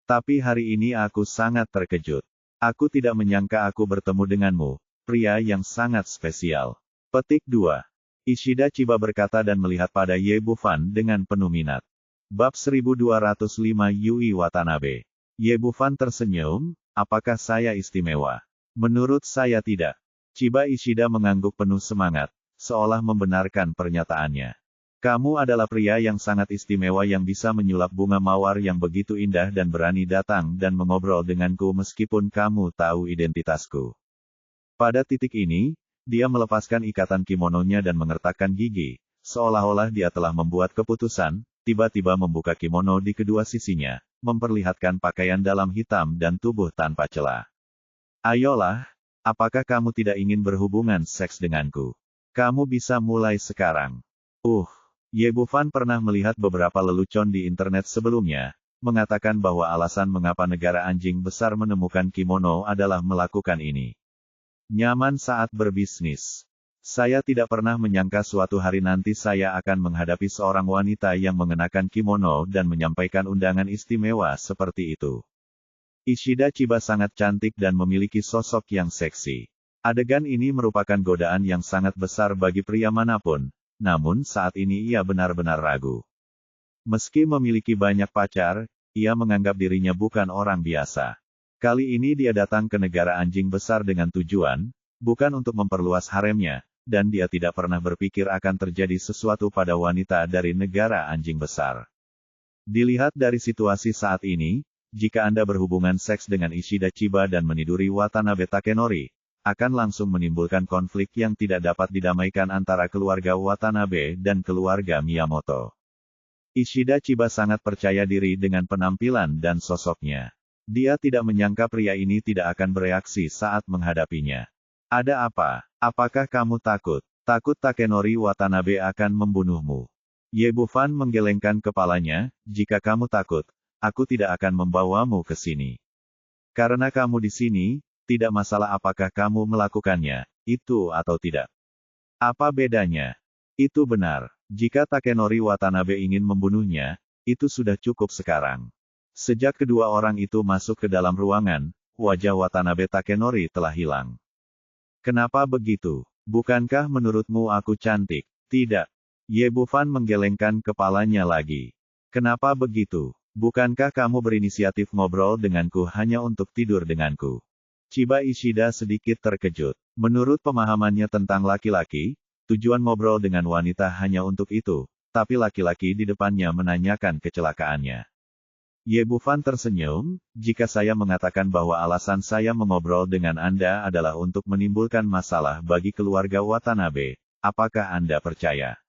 Tapi hari ini aku sangat terkejut. Aku tidak menyangka aku bertemu denganmu, pria yang sangat spesial. Petik 2. Ishida Chiba berkata dan melihat pada Ye Bufan dengan penuh minat. Bab 1205 Yui Watanabe. Ye Bufan tersenyum, apakah saya istimewa? Menurut saya tidak. Chiba Ishida mengangguk penuh semangat, seolah membenarkan pernyataannya. Kamu adalah pria yang sangat istimewa yang bisa menyulap bunga mawar yang begitu indah dan berani datang dan mengobrol denganku meskipun kamu tahu identitasku. Pada titik ini, dia melepaskan ikatan kimononya dan mengertakkan gigi, seolah-olah dia telah membuat keputusan, tiba-tiba membuka kimono di kedua sisinya, memperlihatkan pakaian dalam hitam dan tubuh tanpa celah. Ayolah, apakah kamu tidak ingin berhubungan seks denganku? Kamu bisa mulai sekarang. Ye Bufan pernah melihat beberapa lelucon di internet sebelumnya, mengatakan bahwa alasan mengapa negara anjing besar menemukan kimono adalah melakukan ini. Nyaman saat berbisnis. Saya tidak pernah menyangka suatu hari nanti saya akan menghadapi seorang wanita yang mengenakan kimono dan menyampaikan undangan istimewa seperti itu. Ishida Chiba sangat cantik dan memiliki sosok yang seksi. Adegan ini merupakan godaan yang sangat besar bagi pria manapun. Namun saat ini ia benar-benar ragu. Meski memiliki banyak pacar, ia menganggap dirinya bukan orang biasa. Kali ini dia datang ke negara anjing besar dengan tujuan, bukan untuk memperluas haremnya, dan dia tidak pernah berpikir akan terjadi sesuatu pada wanita dari negara anjing besar. Dilihat dari situasi saat ini, jika Anda berhubungan seks dengan Ishida Chiba dan meniduri Watanabe Takenori, akan langsung menimbulkan konflik yang tidak dapat didamaikan antara keluarga Watanabe dan keluarga Miyamoto. Ishida Chiba sangat percaya diri dengan penampilan dan sosoknya. Dia tidak menyangka pria ini tidak akan bereaksi saat menghadapinya. Ada apa? Apakah kamu takut? Takut Takenori Watanabe akan membunuhmu? Ye Bufan menggelengkan kepalanya, jika kamu takut, aku tidak akan membawamu ke sini. Karena kamu di sini, tidak masalah apakah kamu melakukannya, itu atau tidak. Apa bedanya? Itu benar. Jika Takenori Watanabe ingin membunuhnya, itu sudah cukup sekarang. Sejak kedua orang itu masuk ke dalam ruangan, wajah Watanabe Takenori telah hilang. Kenapa begitu? Bukankah menurutmu aku cantik? Tidak. Ye Bufan menggelengkan kepalanya lagi. Kenapa begitu? Bukankah kamu berinisiatif ngobrol denganku hanya untuk tidur denganku? Chiba Ishida sedikit terkejut. Menurut pemahamannya tentang laki-laki, tujuan ngobrol dengan wanita hanya untuk itu, tapi laki-laki di depannya menanyakan kecelakaannya. Ye Bufan tersenyum, jika saya mengatakan bahwa alasan saya mengobrol dengan Anda adalah untuk menimbulkan masalah bagi keluarga Watanabe, apakah Anda percaya?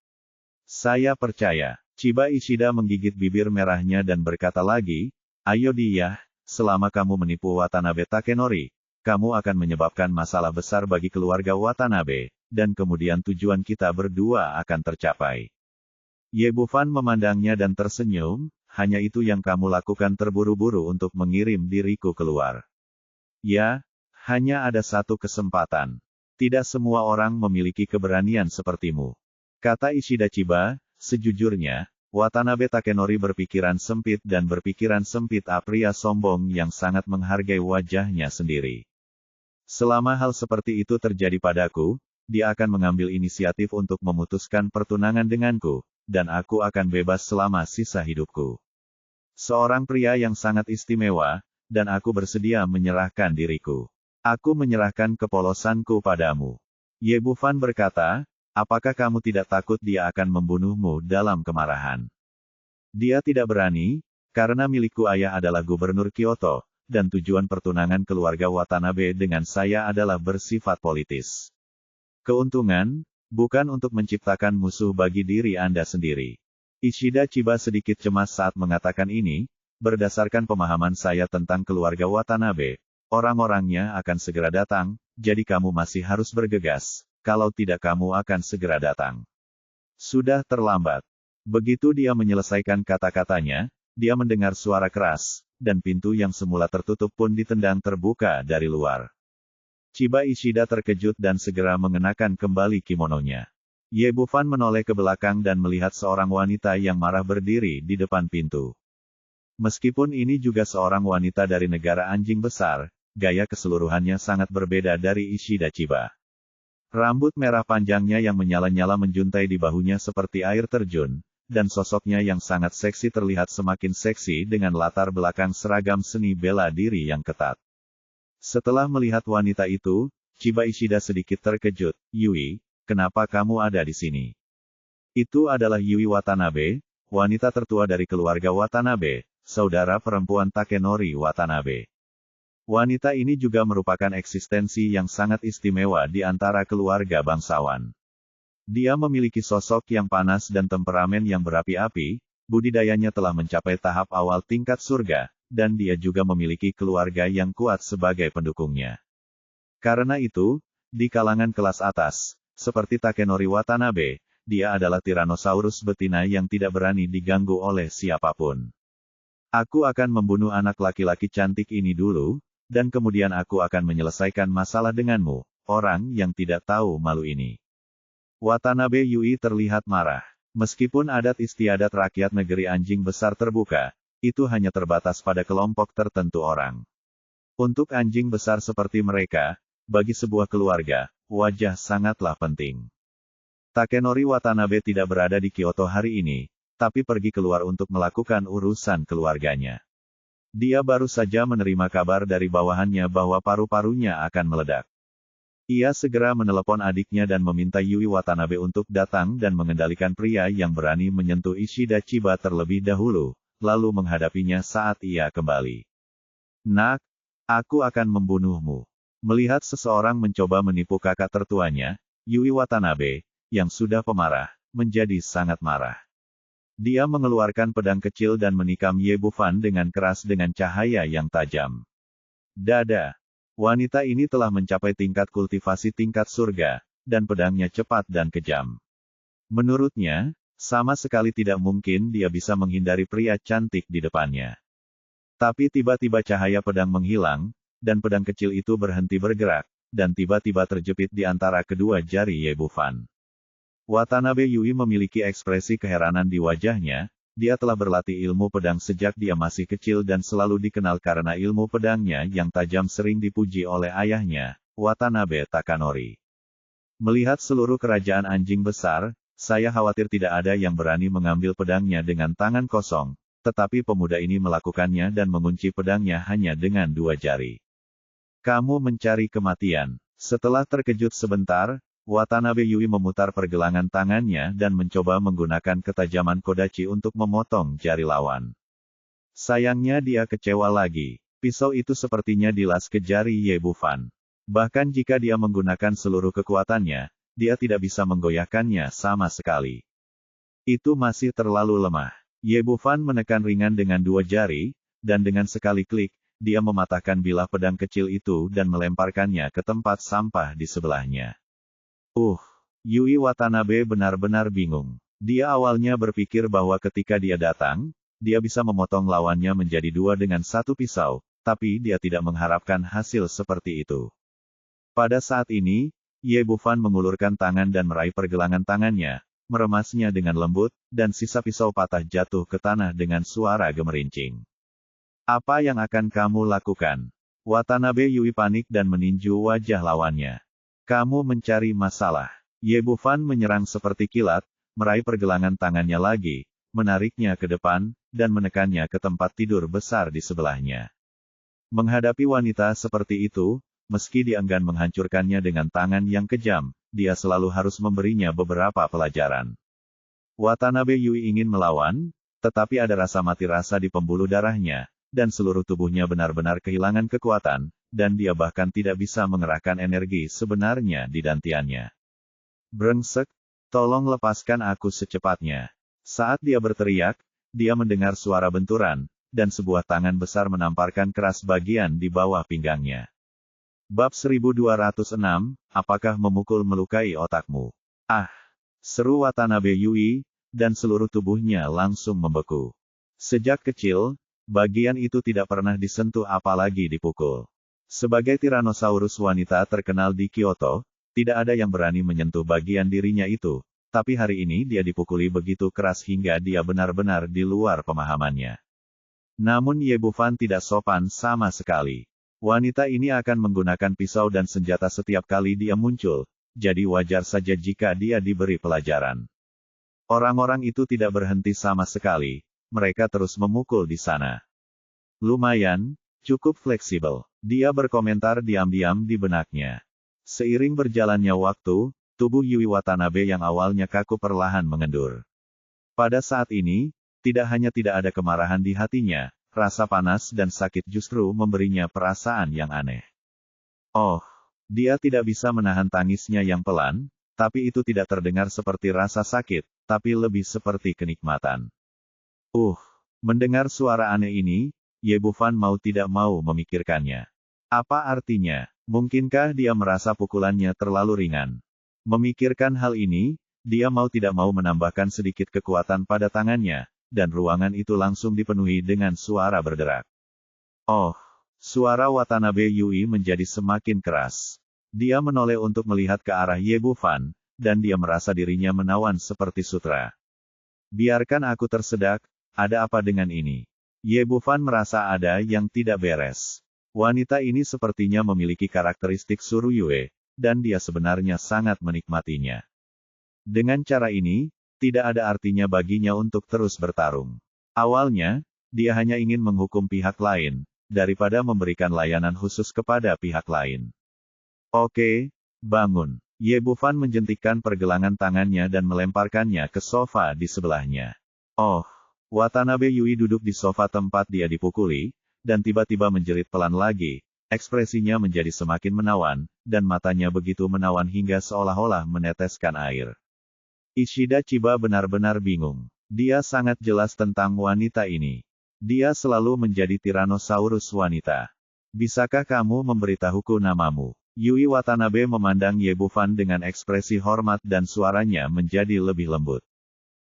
Saya percaya. Chiba Ishida menggigit bibir merahnya dan berkata lagi, ayo dia, selama kamu menipu Watanabe Takenori, kamu akan menyebabkan masalah besar bagi keluarga Watanabe, dan kemudian tujuan kita berdua akan tercapai. Ye Bufan memandangnya dan tersenyum, hanya itu yang kamu lakukan terburu-buru untuk mengirim diriku keluar. Ya, hanya ada satu kesempatan. Tidak semua orang memiliki keberanian sepertimu. Kata Ishida Chiba, sejujurnya, Watanabe Takenori berpikiran sempit dan berpikiran sempit pria sombong yang sangat menghargai wajahnya sendiri. Selama hal seperti itu terjadi padaku, dia akan mengambil inisiatif untuk memutuskan pertunangan denganku, dan aku akan bebas selama sisa hidupku. Seorang pria yang sangat istimewa, dan aku bersedia menyerahkan diriku. Aku menyerahkan kepolosanku padamu. Ye Bufan berkata, apakah kamu tidak takut dia akan membunuhmu dalam kemarahan? Dia tidak berani, karena milikku ayah adalah gubernur Kyoto, dan tujuan pertunangan keluarga Watanabe dengan saya adalah bersifat politis. Keuntungan, bukan untuk menciptakan musuh bagi diri Anda sendiri. Ishida Chiba sedikit cemas saat mengatakan ini, berdasarkan pemahaman saya tentang keluarga Watanabe, orang-orangnya akan segera datang, jadi kamu masih harus bergegas. Kalau tidak kamu akan segera datang. Sudah terlambat. Begitu dia menyelesaikan kata-katanya, dia mendengar suara keras, dan pintu yang semula tertutup pun ditendang terbuka dari luar. Chiba Ishida terkejut dan segera mengenakan kembali kimononya. Ye Bufan menoleh ke belakang dan melihat seorang wanita yang marah berdiri di depan pintu. Meskipun ini juga seorang wanita dari negara anjing besar, gaya keseluruhannya sangat berbeda dari Ishida Chiba. Rambut merah panjangnya yang menyala-nyala menjuntai di bahunya seperti air terjun, dan sosoknya yang sangat seksi terlihat semakin seksi dengan latar belakang seragam seni bela diri yang ketat. Setelah melihat wanita itu, Chiba Ishida sedikit terkejut. Yui, kenapa kamu ada di sini? Itu adalah Yui Watanabe, wanita tertua dari keluarga Watanabe, saudara perempuan Takenori Watanabe. Wanita ini juga merupakan eksistensi yang sangat istimewa di antara keluarga bangsawan. Dia memiliki sosok yang panas dan temperamen yang berapi-api, budidayanya telah mencapai tahap awal tingkat surga, dan dia juga memiliki keluarga yang kuat sebagai pendukungnya. Karena itu, di kalangan kelas atas, seperti Takenori Watanabe, dia adalah Tyrannosaurus betina yang tidak berani diganggu oleh siapapun. Aku akan membunuh anak laki-laki cantik ini dulu, dan kemudian aku akan menyelesaikan masalah denganmu, orang yang tidak tahu malu ini. Watanabe Yui terlihat marah. Meskipun adat istiadat rakyat negeri anjing besar terbuka, itu hanya terbatas pada kelompok tertentu orang. Untuk anjing besar seperti mereka, bagi sebuah keluarga, wajah sangatlah penting. Takenori Watanabe tidak berada di Kyoto hari ini, tapi pergi keluar untuk melakukan urusan keluarganya. Dia baru saja menerima kabar dari bawahannya bahwa paru-parunya akan meledak. Ia segera menelepon adiknya dan meminta Yui Watanabe untuk datang dan mengendalikan pria yang berani menyentuh Ishida Chiba terlebih dahulu, lalu menghadapinya saat ia kembali. Nak, aku akan membunuhmu. Melihat seseorang mencoba menipu kakak tertuanya, Yui Watanabe, yang sudah pemarah, menjadi sangat marah. Dia mengeluarkan pedang kecil dan menikam Ye Bufan dengan keras dengan cahaya yang tajam. Dada. Wanita ini telah mencapai tingkat kultivasi tingkat surga, dan pedangnya cepat dan kejam. Menurutnya, sama sekali tidak mungkin dia bisa menghindari pria cantik di depannya. Tapi tiba-tiba cahaya pedang menghilang, dan pedang kecil itu berhenti bergerak, dan tiba-tiba terjepit di antara kedua jari Ye Bufan. Watanabe Yui memiliki ekspresi keheranan di wajahnya, dia telah berlatih ilmu pedang sejak dia masih kecil dan selalu dikenal karena ilmu pedangnya yang tajam sering dipuji oleh ayahnya, Watanabe Takanori. Melihat seluruh kerajaan anjing besar, Saya khawatir tidak ada yang berani mengambil pedangnya dengan tangan kosong, tetapi pemuda ini melakukannya dan mengunci pedangnya hanya dengan 2 jari. Kamu mencari kematian. Setelah terkejut sebentar, Watanabe Yui memutar pergelangan tangannya dan mencoba menggunakan ketajaman kodachi untuk memotong jari lawan. Sayangnya dia kecewa lagi. Pisau itu sepertinya dilas ke jari Ye Bufan. Bahkan jika dia menggunakan seluruh kekuatannya, dia tidak bisa menggoyahkannya sama sekali. Itu masih terlalu lemah. Ye Bufan menekan ringan dengan 2 jari, dan dengan sekali klik, dia mematahkan bilah pedang kecil itu dan melemparkannya ke tempat sampah di sebelahnya. Yui Watanabe benar-benar bingung. Dia awalnya berpikir bahwa ketika dia datang, dia bisa memotong lawannya menjadi 2 dengan 1 pisau, tapi dia tidak mengharapkan hasil seperti itu. Pada saat ini, Ye Bufan mengulurkan tangan dan meraih pergelangan tangannya, meremasnya dengan lembut, dan sisa pisau patah jatuh ke tanah dengan suara gemerincing. Apa yang akan kamu lakukan? Watanabe Yui panik dan meninju wajah lawannya. Kamu mencari masalah. Ye Bufan menyerang seperti kilat, meraih pergelangan tangannya lagi, menariknya ke depan, dan menekannya ke tempat tidur besar di sebelahnya. Menghadapi wanita seperti itu, meski dia enggan menghancurkannya dengan tangan yang kejam, dia selalu harus memberinya beberapa pelajaran. Watanabe Yui ingin melawan, tetapi ada rasa mati rasa di pembuluh darahnya, dan seluruh tubuhnya benar-benar kehilangan kekuatan, dan dia bahkan tidak bisa mengerahkan energi sebenarnya di dantiannya. Brengsek, tolong lepaskan aku secepatnya. Saat dia berteriak, dia mendengar suara benturan, dan sebuah tangan besar menamparkan keras bagian di bawah pinggangnya. Bab 1206, apakah memukul melukai otakmu? Seru Watanabe Yui, dan seluruh tubuhnya langsung membeku. Sejak kecil, bagian itu tidak pernah disentuh apalagi dipukul. Sebagai Tyrannosaurus wanita terkenal di Kyoto, tidak ada yang berani menyentuh bagian dirinya itu, tapi hari ini dia dipukuli begitu keras hingga dia benar-benar di luar pemahamannya. Namun Ye Bufan tidak sopan sama sekali. Wanita ini akan menggunakan pisau dan senjata setiap kali dia muncul, jadi wajar saja jika dia diberi pelajaran. Orang-orang itu tidak berhenti sama sekali, mereka terus memukul di sana. Lumayan, cukup fleksibel, dia berkomentar diam-diam di benaknya. Seiring berjalannya waktu, tubuh Yui Watanabe yang awalnya kaku perlahan mengendur. Pada saat ini, tidak hanya tidak ada kemarahan di hatinya, rasa panas dan sakit justru memberinya perasaan yang aneh. Dia tidak bisa menahan tangisnya yang pelan, tapi itu tidak terdengar seperti rasa sakit, tapi lebih seperti kenikmatan. Mendengar suara aneh ini, Ye Bufan mau tidak mau memikirkannya. Apa artinya? Mungkinkah dia merasa pukulannya terlalu ringan? Memikirkan hal ini, dia mau tidak mau menambahkan sedikit kekuatan pada tangannya, dan ruangan itu langsung dipenuhi dengan suara berderak. Suara Watanabe Yui menjadi semakin keras. Dia menoleh untuk melihat ke arah Ye Bufan, dan dia merasa dirinya menawan seperti sutra. Biarkan aku tersedak, ada apa dengan ini? Ye Bufan merasa ada yang tidak beres. Wanita ini sepertinya memiliki karakteristik Suruyue, dan dia sebenarnya sangat menikmatinya. Dengan cara ini, tidak ada artinya baginya untuk terus bertarung. Awalnya, dia hanya ingin menghukum pihak lain, daripada memberikan layanan khusus kepada pihak lain. Oke, bangun. Ye Bufan menjentikkan pergelangan tangannya dan melemparkannya ke sofa di sebelahnya. Watanabe Yui duduk di sofa tempat dia dipukuli, dan tiba-tiba menjerit pelan lagi, ekspresinya menjadi semakin menawan, dan matanya begitu menawan hingga seolah-olah meneteskan air. Ishida Chiba benar-benar bingung. Dia sangat jelas tentang wanita ini. Dia selalu menjadi Tyrannosaurus wanita. Bisakah kamu memberitahuku namamu? Yui Watanabe memandang Ye Bufan dengan ekspresi hormat dan suaranya menjadi lebih lembut.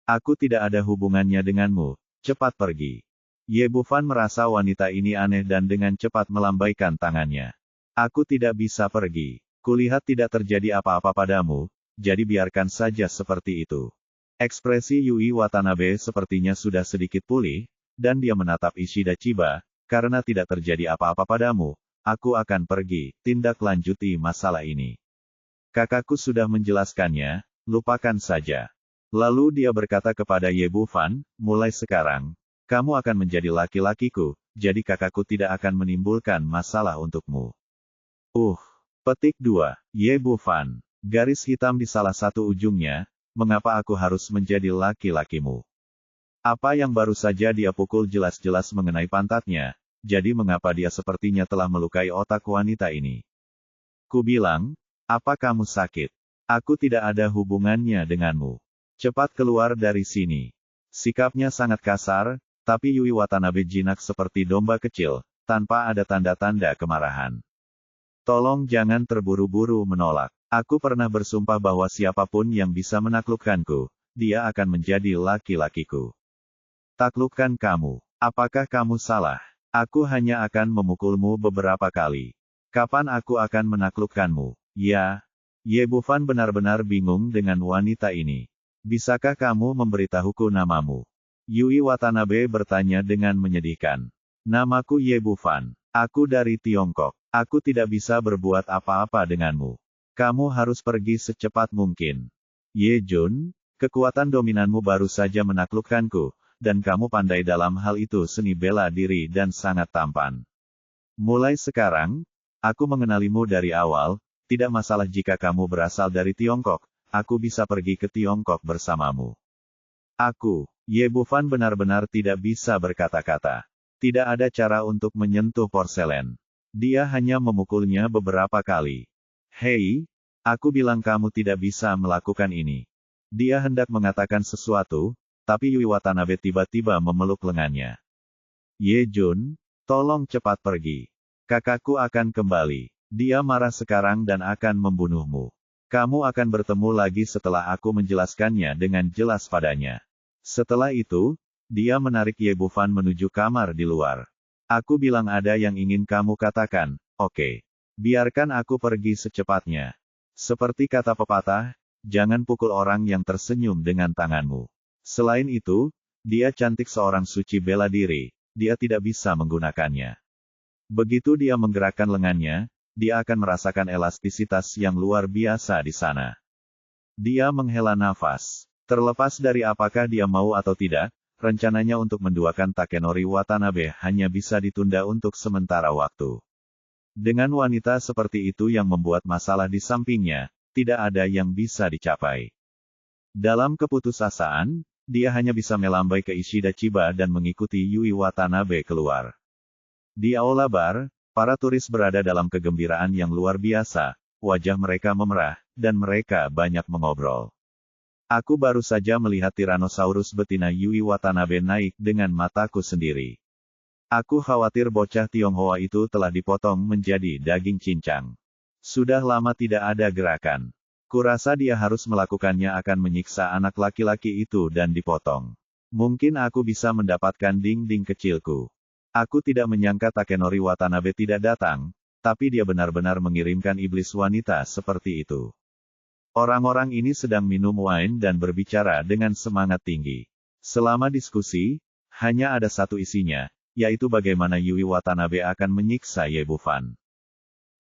Aku tidak ada hubungannya denganmu, cepat pergi. Ye Bufan merasa wanita ini aneh dan dengan cepat melambaikan tangannya. Aku tidak bisa pergi. Kulihat tidak terjadi apa-apa padamu, jadi biarkan saja seperti itu. Ekspresi Yui Watanabe sepertinya sudah sedikit pulih, dan dia menatap Ishida Chiba, karena tidak terjadi apa-apa padamu, aku akan pergi, tindak lanjuti masalah ini. Kakakku sudah menjelaskannya, lupakan saja. Lalu dia berkata kepada Ye Bufan, mulai sekarang, kamu akan menjadi laki-lakiku, jadi kakakku tidak akan menimbulkan masalah untukmu. Petik 2. Ye Bufan. Garis hitam di salah satu ujungnya, mengapa aku harus menjadi laki-lakimu? Apa yang baru saja dia pukul jelas-jelas mengenai pantatnya, jadi mengapa dia sepertinya telah melukai otak wanita ini? Ku bilang, apa kamu sakit? Aku tidak ada hubungannya denganmu. Cepat keluar dari sini. Sikapnya sangat kasar, tapi Yui Watanabe jinak seperti domba kecil, tanpa ada tanda-tanda kemarahan. Tolong jangan terburu-buru menolak. Aku pernah bersumpah bahwa siapapun yang bisa menaklukkanku, dia akan menjadi laki-lakiku. Taklukkan kamu. Apakah kamu salah? Aku hanya akan memukulmu beberapa kali. Kapan aku akan menaklukkanmu? Ya. Ye Bufan benar-benar bingung dengan wanita ini. Bisakah kamu memberitahuku namamu? Yui Watanabe bertanya dengan menyedihkan. Namaku Ye Bufan. Aku dari Tiongkok. Aku tidak bisa berbuat apa-apa denganmu. Kamu harus pergi secepat mungkin. Ye Jun, kekuatan dominanmu baru saja menaklukkanku, dan kamu pandai dalam hal itu seni bela diri dan sangat tampan. Mulai sekarang, aku mengenalimu dari awal, tidak masalah jika kamu berasal dari Tiongkok, aku bisa pergi ke Tiongkok bersamamu. Ye Bufan benar-benar tidak bisa berkata-kata. Tidak ada cara untuk menyentuh porselen. Dia hanya memukulnya beberapa kali. Hei, aku bilang kamu tidak bisa melakukan ini. Dia hendak mengatakan sesuatu, tapi Yui Watanabe tiba-tiba memeluk lengannya. Ye Jun, tolong cepat pergi. Kakakku akan kembali. Dia marah sekarang dan akan membunuhmu. Kamu akan bertemu lagi setelah aku menjelaskannya dengan jelas padanya. Setelah itu, dia menarik Ye Bufan menuju kamar di luar. Aku bilang ada yang ingin kamu katakan, oke. Biarkan aku pergi secepatnya. Seperti kata pepatah, jangan pukul orang yang tersenyum dengan tanganmu. Selain itu, dia cantik seorang suci bela diri, dia tidak bisa menggunakannya. Begitu dia menggerakkan lengannya, dia akan merasakan elastisitas yang luar biasa di sana. Dia menghela nafas. Terlepas dari apakah dia mau atau tidak, rencananya untuk menduakan Takenori Watanabe hanya bisa ditunda untuk sementara waktu. Dengan wanita seperti itu yang membuat masalah di sampingnya, tidak ada yang bisa dicapai. Dalam keputusasaan, dia hanya bisa melambai ke Ishida Chiba dan mengikuti Yui Watanabe keluar. Di aula bar, para turis berada dalam kegembiraan yang luar biasa, wajah mereka memerah, dan mereka banyak mengobrol. Aku baru saja melihat Tyrannosaurus betina Yui Watanabe naik dengan mataku sendiri. Aku khawatir bocah Tionghoa itu telah dipotong menjadi daging cincang. Sudah lama tidak ada gerakan. Kurasa dia harus melakukannya akan menyiksa anak laki-laki itu dan dipotong. Mungkin aku bisa mendapatkan dinding kecilku. Aku tidak menyangka Takenori Watanabe tidak datang, tapi dia benar-benar mengirimkan iblis wanita seperti itu. Orang-orang ini sedang minum wine dan berbicara dengan semangat tinggi. Selama diskusi, hanya ada satu isinya, yaitu bagaimana Yui Watanabe akan menyiksa Ye Bufan.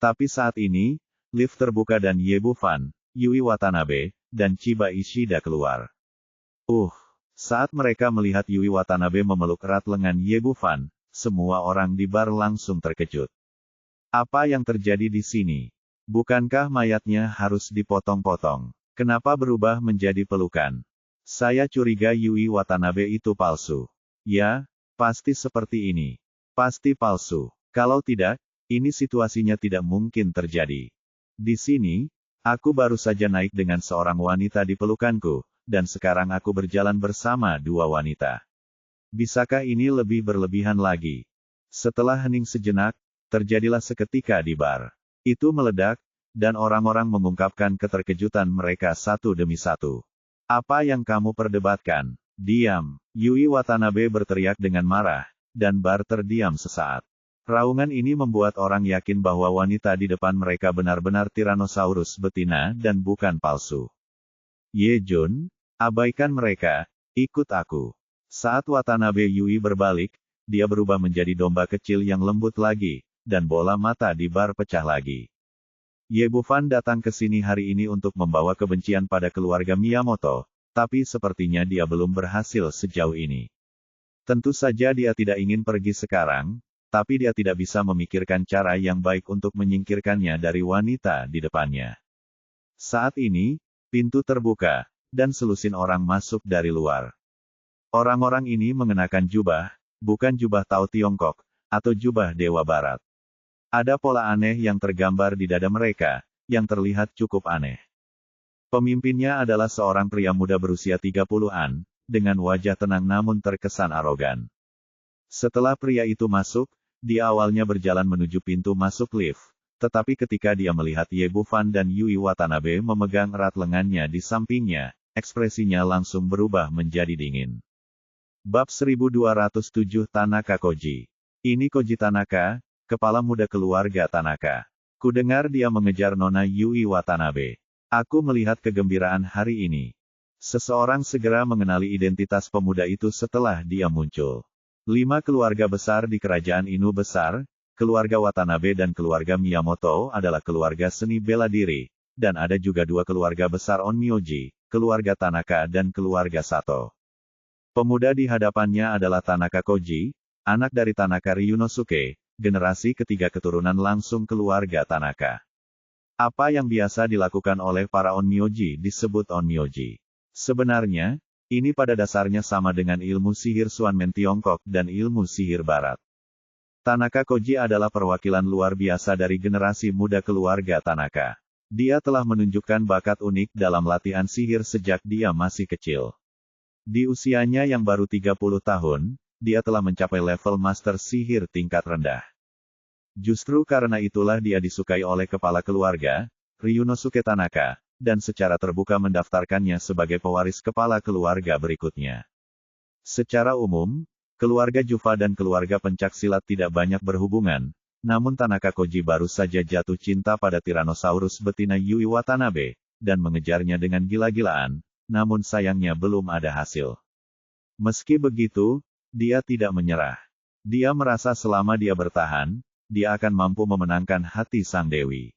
Tapi saat ini, lift terbuka dan Ye Bufan, Yui Watanabe, dan Chiba Ishida keluar. Saat mereka melihat Yui Watanabe memeluk erat lengan Ye Bufan, semua orang di bar langsung terkejut. Apa yang terjadi di sini? Bukankah mayatnya harus dipotong-potong? Kenapa berubah menjadi pelukan? Saya curiga Yui Watanabe itu palsu. Ya, pasti seperti ini. Pasti palsu. Kalau tidak, ini situasinya tidak mungkin terjadi. Di sini, aku baru saja naik dengan seorang wanita di pelukanku, dan sekarang aku berjalan bersama dua wanita. Bisakah ini lebih berlebihan lagi? Setelah hening sejenak, terjadilah seketika di bar. Itu meledak, dan orang-orang mengungkapkan keterkejutan mereka satu demi satu. Apa yang kamu perdebatkan? Diam! Yui Watanabe berteriak dengan marah, dan bar terdiam sesaat. Raungan ini membuat orang yakin bahwa wanita di depan mereka benar-benar Tyrannosaurus betina dan bukan palsu. Ye Jun, abaikan mereka, ikut aku. Saat Watanabe Yui berbalik, dia berubah menjadi domba kecil yang lembut lagi, dan bola mata di bar pecah lagi. Ye Bufan datang ke sini hari ini untuk membawa kebencian pada keluarga Miyamoto, Tapi sepertinya dia belum berhasil sejauh ini. Tentu saja dia tidak ingin pergi sekarang, tapi dia tidak bisa memikirkan cara yang baik untuk menyingkirkannya dari wanita di depannya. Saat ini, pintu terbuka, dan selusin orang masuk dari luar. Orang-orang ini mengenakan jubah, bukan jubah Tao Tiongkok, atau jubah Dewa Barat. Ada pola aneh yang tergambar di dada mereka, yang terlihat cukup aneh. Pemimpinnya adalah seorang pria muda berusia 30-an, dengan wajah tenang namun terkesan arogan. Setelah pria itu masuk, dia awalnya berjalan menuju pintu masuk lift, tetapi ketika dia melihat Ye Bufan dan Yui Watanabe memegang erat lengannya di sampingnya, ekspresinya langsung berubah menjadi dingin. Bab 1207 Tanaka Koji. Ini Koji Tanaka, kepala muda keluarga Tanaka. Kudengar dia mengejar Nona Yui Watanabe. Aku melihat kegembiraan hari ini. Seseorang segera mengenali identitas pemuda itu setelah dia muncul. 5 keluarga besar di kerajaan Inu besar, keluarga Watanabe dan keluarga Miyamoto adalah keluarga seni bela diri, dan ada juga 2 keluarga besar Onmyoji, keluarga Tanaka dan keluarga Sato. Pemuda di hadapannya adalah Tanaka Koji, anak dari Tanaka Ryunosuke, generasi ketiga keturunan langsung keluarga Tanaka. Apa yang biasa dilakukan oleh para Onmyoji disebut Onmyoji. Sebenarnya, ini pada dasarnya sama dengan ilmu sihir Xuanmen Tiongkok dan ilmu sihir Barat. Tanaka Koji adalah perwakilan luar biasa dari generasi muda keluarga Tanaka. Dia telah menunjukkan bakat unik dalam latihan sihir sejak dia masih kecil. Di usianya yang baru 30 tahun, dia telah mencapai level master sihir tingkat rendah. Justru karena itulah dia disukai oleh kepala keluarga, Ryunosuke Tanaka, dan secara terbuka mendaftarkannya sebagai pewaris kepala keluarga berikutnya. Secara umum, keluarga Jufa dan keluarga pencaksilat tidak banyak berhubungan, namun Tanaka Koji baru saja jatuh cinta pada Tyrannosaurus betina Yui Watanabe, dan mengejarnya dengan gila-gilaan, namun sayangnya belum ada hasil. Meski begitu, dia tidak menyerah. Dia merasa selama dia bertahan, dia akan mampu memenangkan hati sang dewi.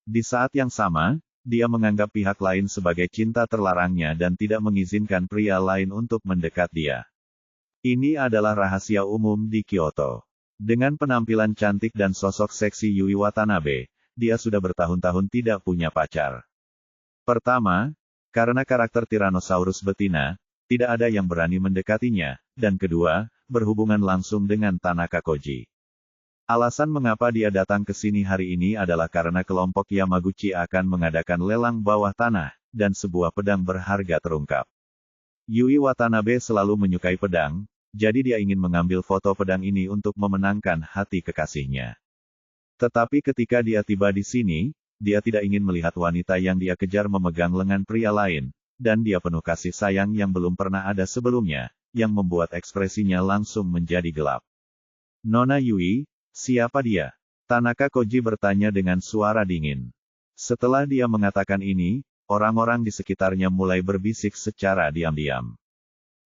Di saat yang sama, dia menganggap pihak lain sebagai cinta terlarangnya dan tidak mengizinkan pria lain untuk mendekat dia. Ini adalah rahasia umum di Kyoto. Dengan penampilan cantik dan sosok seksi Yui Watanabe, dia sudah bertahun-tahun tidak punya pacar. Pertama, karena karakter Tyrannosaurus betina, tidak ada yang berani mendekatinya, dan kedua, berhubungan langsung dengan Tanaka Koji. Alasan mengapa dia datang ke sini hari ini adalah karena kelompok Yamaguchi akan mengadakan lelang bawah tanah, dan sebuah pedang berharga terungkap. Yui Watanabe selalu menyukai pedang, jadi dia ingin mengambil foto pedang ini untuk memenangkan hati kekasihnya. Tetapi ketika dia tiba di sini, dia tidak ingin melihat wanita yang dia kejar memegang lengan pria lain, dan dia penuh kasih sayang yang belum pernah ada sebelumnya, yang membuat ekspresinya langsung menjadi gelap. Nona Yui, siapa dia? Tanaka Koji bertanya dengan suara dingin. Setelah dia mengatakan ini, orang-orang di sekitarnya mulai berbisik secara diam-diam.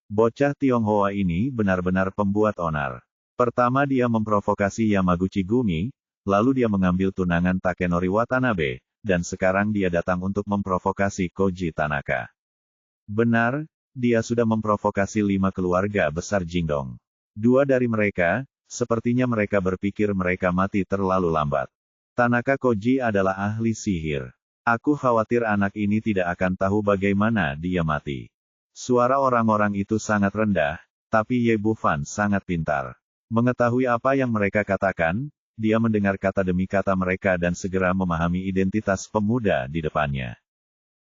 Bocah Tionghoa ini benar-benar pembuat onar. Pertama dia memprovokasi Yamaguchi Gumi, lalu dia mengambil tunangan Takenori Watanabe, dan sekarang dia datang untuk memprovokasi Koji Tanaka. Benar, dia sudah memprovokasi 5 keluarga besar Jingdong. 2 dari mereka, sepertinya mereka berpikir mereka mati terlalu lambat. Tanaka Koji adalah ahli sihir. Aku khawatir anak ini tidak akan tahu bagaimana dia mati. Suara orang-orang itu sangat rendah, tapi Ye Bufan sangat pintar. Mengetahui apa yang mereka katakan, dia mendengar kata demi kata mereka dan segera memahami identitas pemuda di depannya.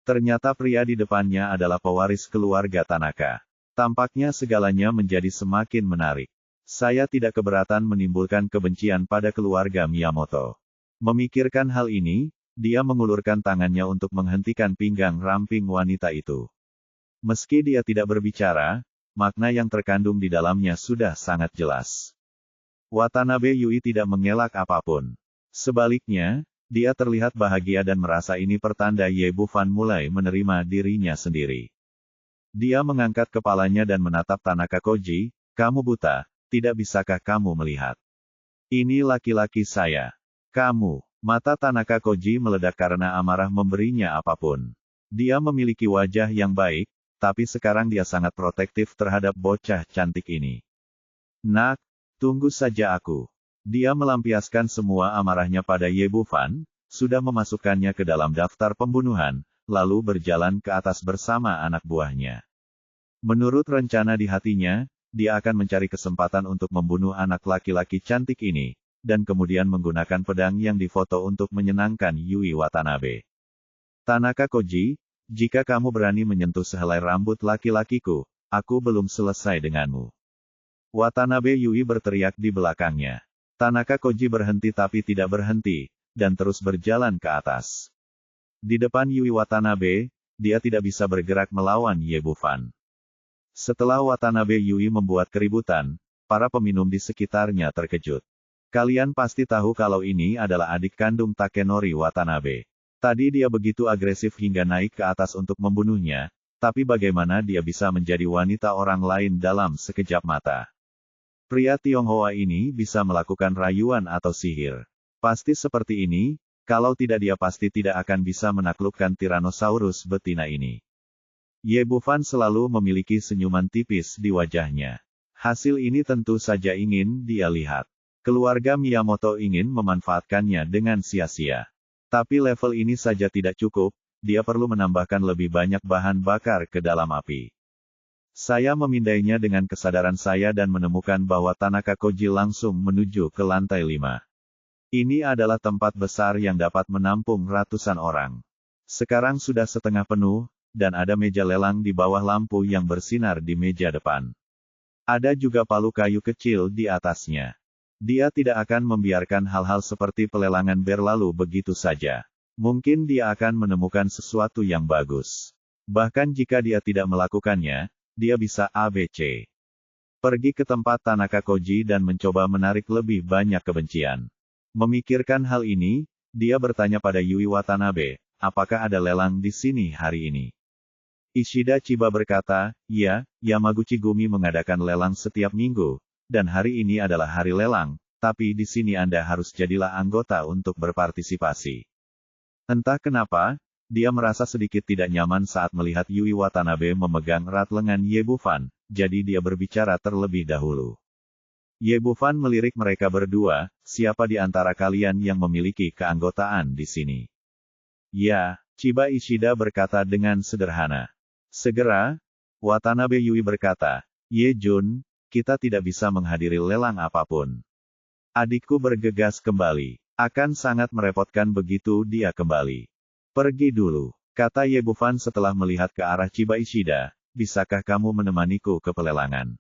Ternyata pria di depannya adalah pewaris keluarga Tanaka. Tampaknya segalanya menjadi semakin menarik. Saya tidak keberatan menimbulkan kebencian pada keluarga Miyamoto. Memikirkan hal ini, dia mengulurkan tangannya untuk menghentikan pinggang ramping wanita itu. Meski dia tidak berbicara, makna yang terkandung di dalamnya sudah sangat jelas. Watanabe Yui tidak mengelak apapun. Sebaliknya, dia terlihat bahagia dan merasa ini pertanda Ye Bufan mulai menerima dirinya sendiri. Dia mengangkat kepalanya dan menatap Tanaka Koji, "Kamu buta, tidak bisakah kamu melihat? Ini laki-laki saya." "Kamu." Mata Tanaka Koji meledak karena amarah memberinya apapun. Dia memiliki wajah yang baik, tapi sekarang dia sangat protektif terhadap bocah cantik ini. Nak, tunggu saja aku. Dia melampiaskan semua amarahnya pada Ye Bufan, sudah memasukkannya ke dalam daftar pembunuhan, lalu berjalan ke atas bersama anak buahnya. Menurut rencana di hatinya, dia akan mencari kesempatan untuk membunuh anak laki-laki cantik ini, dan kemudian menggunakan pedang yang difoto untuk menyenangkan Yui Watanabe. Tanaka Koji, jika kamu berani menyentuh sehelai rambut laki-lakiku, aku belum selesai denganmu. Watanabe Yui berteriak di belakangnya. Tanaka Koji berhenti tapi tidak berhenti, dan terus berjalan ke atas. Di depan Yui Watanabe, dia tidak bisa bergerak melawan Ye Bufan. Setelah Watanabe Yui membuat keributan, para peminum di sekitarnya terkejut. Kalian pasti tahu kalau ini adalah adik kandung Takenori Watanabe. Tadi dia begitu agresif hingga naik ke atas untuk membunuhnya, tapi bagaimana dia bisa menjadi wanita orang lain dalam sekejap mata? Pria Tionghoa ini bisa melakukan rayuan atau sihir. Pasti seperti ini, kalau tidak dia pasti tidak akan bisa menaklukkan Tyrannosaurus betina ini. Ye Bufan selalu memiliki senyuman tipis di wajahnya. Hasil ini tentu saja ingin dia lihat. Keluarga Miyamoto ingin memanfaatkannya dengan sia-sia. Tapi level ini saja tidak cukup, dia perlu menambahkan lebih banyak bahan bakar ke dalam api. Saya memindainya dengan kesadaran saya dan menemukan bahwa Tanaka Koji langsung menuju ke lantai 5. Ini adalah tempat besar yang dapat menampung ratusan orang. Sekarang sudah setengah penuh, dan ada meja lelang di bawah lampu yang bersinar di meja depan. Ada juga palu kayu kecil di atasnya. Dia tidak akan membiarkan hal-hal seperti pelelangan berlalu begitu saja. Mungkin dia akan menemukan sesuatu yang bagus. Bahkan jika dia tidak melakukannya, dia bisa ABC. Pergi ke tempat Tanaka Koji dan mencoba menarik lebih banyak kebencian. Memikirkan hal ini, dia bertanya pada Yui Watanabe, apakah ada lelang di sini hari ini? Ishida Chiba berkata, ya, Yamaguchi Gumi mengadakan lelang setiap minggu. Dan hari ini adalah hari lelang, tapi di sini Anda harus jadilah anggota untuk berpartisipasi. Entah kenapa, dia merasa sedikit tidak nyaman saat melihat Yui Watanabe memegang erat lengan Ye Bufan, jadi dia berbicara terlebih dahulu. Ye Bufan melirik mereka berdua, siapa di antara kalian yang memiliki keanggotaan di sini? Ya, Chiba Ishida berkata dengan sederhana. Segera, Watanabe Yui berkata, Ye Jun, kita tidak bisa menghadiri lelang apapun. Adikku bergegas kembali. Akan sangat merepotkan begitu dia kembali. Pergi dulu, kata Ye Bufan setelah melihat ke arah Chiba Ishida, bisakah kamu menemaniku ke pelelangan?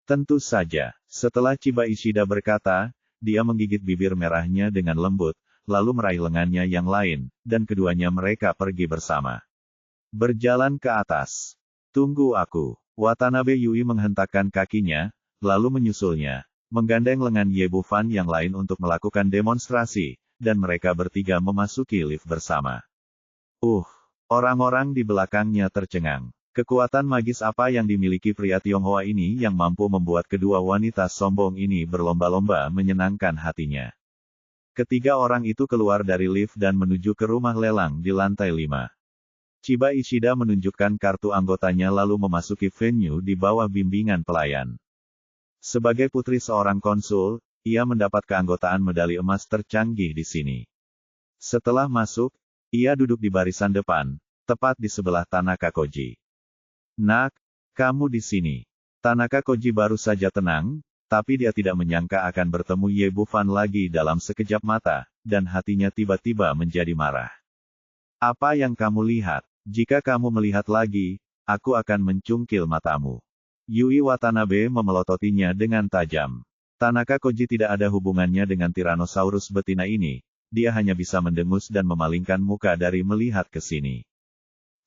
Tentu saja, setelah Chiba Ishida berkata, dia menggigit bibir merahnya dengan lembut, lalu meraih lengannya yang lain, dan keduanya mereka pergi bersama. Berjalan ke atas. Tunggu aku. Watanabe Yui menghentakkan kakinya, lalu menyusulnya, menggandeng lengan Ye Bufan yang lain untuk melakukan demonstrasi, dan mereka bertiga memasuki lift bersama. Orang-orang di belakangnya tercengang. Kekuatan magis apa yang dimiliki pria Tionghoa ini yang mampu membuat kedua wanita sombong ini berlomba-lomba menyenangkan hatinya. Ketiga orang itu keluar dari lift dan menuju ke rumah lelang di lantai 5. Chiba Ishida menunjukkan kartu anggotanya lalu memasuki venue di bawah bimbingan pelayan. Sebagai putri seorang konsul, ia mendapat keanggotaan medali emas tercanggih di sini. Setelah masuk, ia duduk di barisan depan, tepat di sebelah Tanaka Koji. Nak, kamu di sini. Tanaka Koji baru saja tenang, tapi dia tidak menyangka akan bertemu Ye Bufan lagi dalam sekejap mata, dan hatinya tiba-tiba menjadi marah. Apa yang kamu lihat? Jika kamu melihat lagi, aku akan mencungkil matamu. Yui Watanabe memelototinya dengan tajam. Tanaka Koji tidak ada hubungannya dengan Tyrannosaurus betina ini, dia hanya bisa mendengus dan memalingkan muka dari melihat ke sini.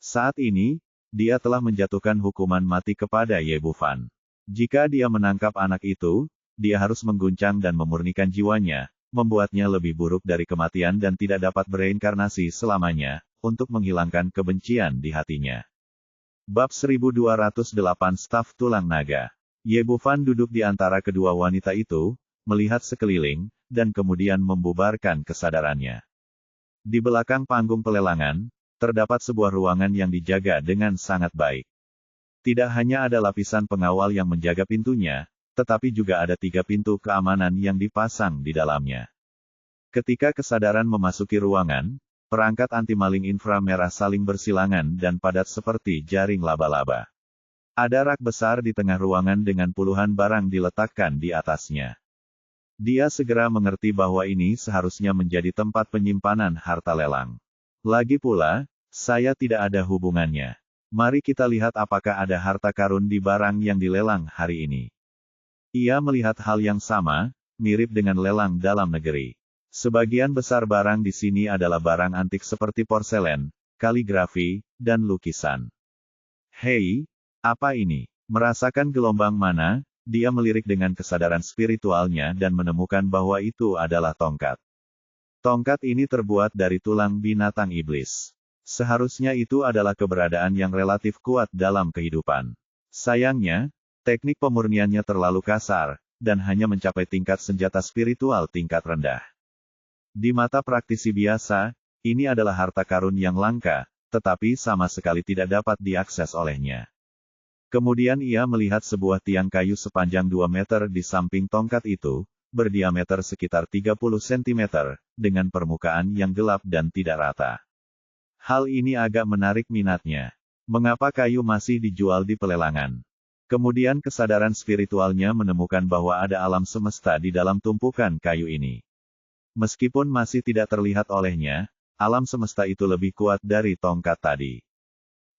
Saat ini, dia telah menjatuhkan hukuman mati kepada Ye Bufan. Jika dia menangkap anak itu, dia harus mengguncang dan memurnikan jiwanya, membuatnya lebih buruk dari kematian dan tidak dapat bereinkarnasi selamanya, untuk menghilangkan kebencian di hatinya. Bab 1208 Staf Tulang Naga. Ye Bufan duduk di antara kedua wanita itu, melihat sekeliling, dan kemudian membubarkan kesadarannya. Di belakang panggung pelelangan, terdapat sebuah ruangan yang dijaga dengan sangat baik. Tidak hanya ada lapisan pengawal yang menjaga pintunya, tetapi juga ada 3 pintu keamanan yang dipasang di dalamnya. Ketika kesadaran memasuki ruangan, perangkat anti-maling inframerah saling bersilangan dan padat seperti jaring laba-laba. Ada rak besar di tengah ruangan dengan puluhan barang diletakkan di atasnya. Dia segera mengerti bahwa ini seharusnya menjadi tempat penyimpanan harta lelang. Lagi pula, saya tidak ada hubungannya. Mari kita lihat apakah ada harta karun di barang yang dilelang hari ini. Ia melihat hal yang sama, mirip dengan lelang dalam negeri. Sebagian besar barang di sini adalah barang antik seperti porselen, kaligrafi, dan lukisan. Hei, apa ini? Merasakan gelombang mana? Dia melirik dengan kesadaran spiritualnya dan menemukan bahwa itu adalah tongkat. Tongkat ini terbuat dari tulang binatang iblis. Seharusnya itu adalah keberadaan yang relatif kuat dalam kehidupan. Sayangnya, teknik pemurniannya terlalu kasar, dan hanya mencapai tingkat senjata spiritual tingkat rendah. Di mata praktisi biasa, ini adalah harta karun yang langka, tetapi sama sekali tidak dapat diakses olehnya. Kemudian ia melihat sebuah tiang kayu sepanjang 2 meter di samping tongkat itu, berdiameter sekitar 30 cm, dengan permukaan yang gelap dan tidak rata. Hal ini agak menarik minatnya. Mengapa kayu masih dijual di pelelangan? Kemudian kesadaran spiritualnya menemukan bahwa ada alam semesta di dalam tumpukan kayu ini. Meskipun masih tidak terlihat olehnya, alam semesta itu lebih kuat dari tongkat tadi.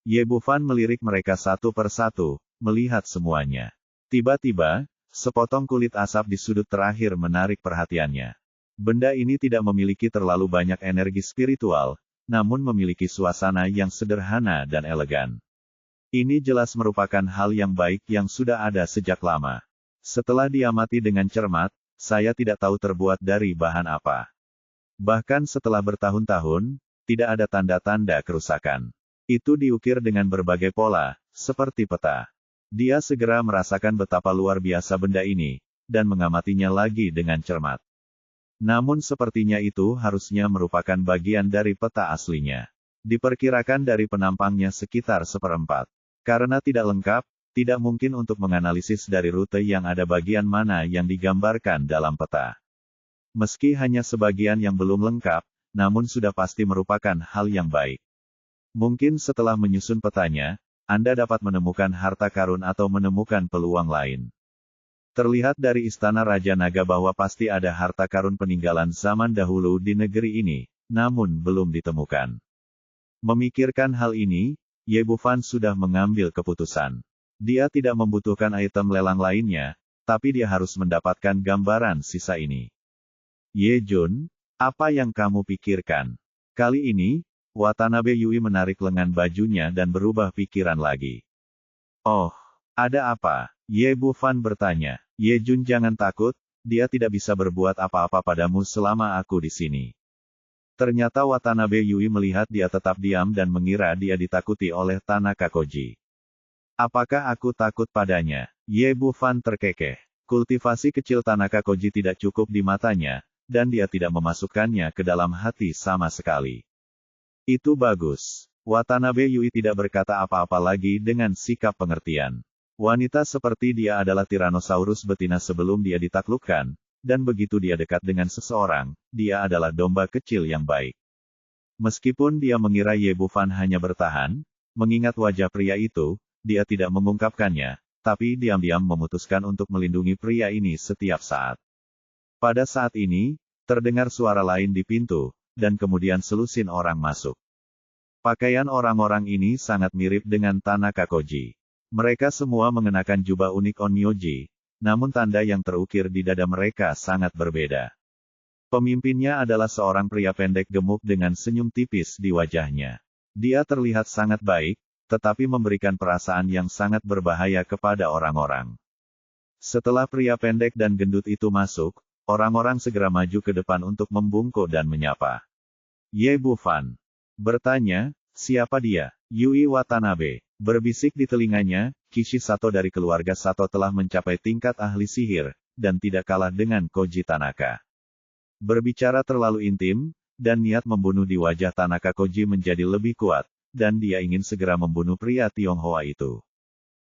Ye Bufan melirik mereka satu per satu, melihat semuanya. Tiba-tiba, sepotong kulit asap di sudut terakhir menarik perhatiannya. Benda ini tidak memiliki terlalu banyak energi spiritual, namun memiliki suasana yang sederhana dan elegan. Ini jelas merupakan hal yang baik yang sudah ada sejak lama. Setelah diamati dengan cermat, saya tidak tahu terbuat dari bahan apa. Bahkan setelah bertahun-tahun, tidak ada tanda-tanda kerusakan. Itu diukir dengan berbagai pola, seperti peta. Dia segera merasakan betapa luar biasa benda ini, dan mengamatinya lagi dengan cermat. Namun sepertinya itu harusnya merupakan bagian dari peta aslinya. Diperkirakan dari penampangnya sekitar 1/4. Karena tidak lengkap, tidak mungkin untuk menganalisis dari rute yang ada bagian mana yang digambarkan dalam peta. Meski hanya sebagian yang belum lengkap, namun sudah pasti merupakan hal yang baik. Mungkin setelah menyusun petanya, Anda dapat menemukan harta karun atau menemukan peluang lain. Terlihat dari istana Raja Naga bahwa pasti ada harta karun peninggalan zaman dahulu di negeri ini, namun belum ditemukan. Memikirkan hal ini, Ye Bufan sudah mengambil keputusan. Dia tidak membutuhkan item lelang lainnya, tapi dia harus mendapatkan gambaran sisa ini. Ye Jun, apa yang kamu pikirkan? Kali ini, Watanabe Yui menarik lengan bajunya dan berubah pikiran lagi. Oh, ada apa? Ye Bufan bertanya. Ye Jun jangan takut, dia tidak bisa berbuat apa-apa padamu selama aku di sini. Ternyata Watanabe Yui melihat dia tetap diam dan mengira dia ditakuti oleh Tanaka Koji. Apakah aku takut padanya? Ye Bufan terkekeh. Kultivasi kecil Tanaka Koji tidak cukup di matanya, dan dia tidak memasukkannya ke dalam hati sama sekali. Itu bagus. Watanabe Yui tidak berkata apa-apa lagi dengan sikap pengertian. Wanita seperti dia adalah Tyrannosaurus betina sebelum dia ditaklukkan, dan begitu dia dekat dengan seseorang, dia adalah domba kecil yang baik. Meskipun dia mengira Ye Bufan hanya bertahan, mengingat wajah pria itu, dia tidak mengungkapkannya, tapi diam-diam memutuskan untuk melindungi pria ini setiap saat. Pada saat ini, terdengar suara lain di pintu, dan kemudian selusin orang masuk. Pakaian orang-orang ini sangat mirip dengan Tanaka Koji. Mereka semua mengenakan jubah unik onmyoji, namun tanda yang terukir di dada mereka sangat berbeda. Pemimpinnya adalah seorang pria pendek gemuk dengan senyum tipis di wajahnya. Dia terlihat sangat baik, tetapi memberikan perasaan yang sangat berbahaya kepada orang-orang. Setelah pria pendek dan gendut itu masuk, orang-orang segera maju ke depan untuk membungkuk dan menyapa. Ye Bufan bertanya, siapa dia? Yui Watanabe berbisik di telinganya, Kishi Sato dari keluarga Sato telah mencapai tingkat ahli sihir, dan tidak kalah dengan Koji Tanaka. Berbicara terlalu intim, dan niat membunuh di wajah Tanaka Koji menjadi lebih kuat, dan dia ingin segera membunuh pria Tionghoa itu.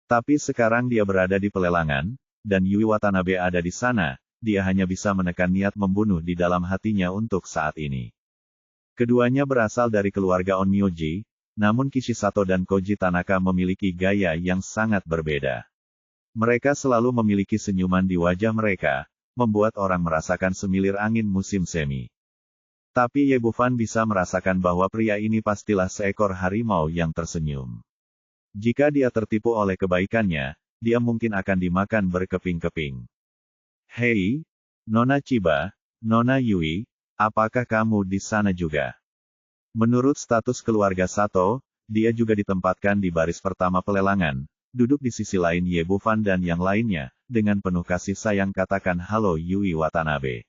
Tapi sekarang dia berada di pelelangan, dan Yui Watanabe ada di sana, dia hanya bisa menekan niat membunuh di dalam hatinya untuk saat ini. Keduanya berasal dari keluarga Onmyoji, namun Kishisato dan Koji Tanaka memiliki gaya yang sangat berbeda. Mereka selalu memiliki senyuman di wajah mereka, membuat orang merasakan semilir angin musim semi. Tapi Ye Bufan bisa merasakan bahwa pria ini pastilah seekor harimau yang tersenyum. Jika dia tertipu oleh kebaikannya, dia mungkin akan dimakan berkeping-keping. Hei, Nona Chiba, Nona Yui, apakah kamu di sana juga? Menurut status keluarga Sato, dia juga ditempatkan di baris pertama pelelangan, duduk di sisi lain Ye Bufan dan yang lainnya, dengan penuh kasih sayang katakan halo Yui Watanabe.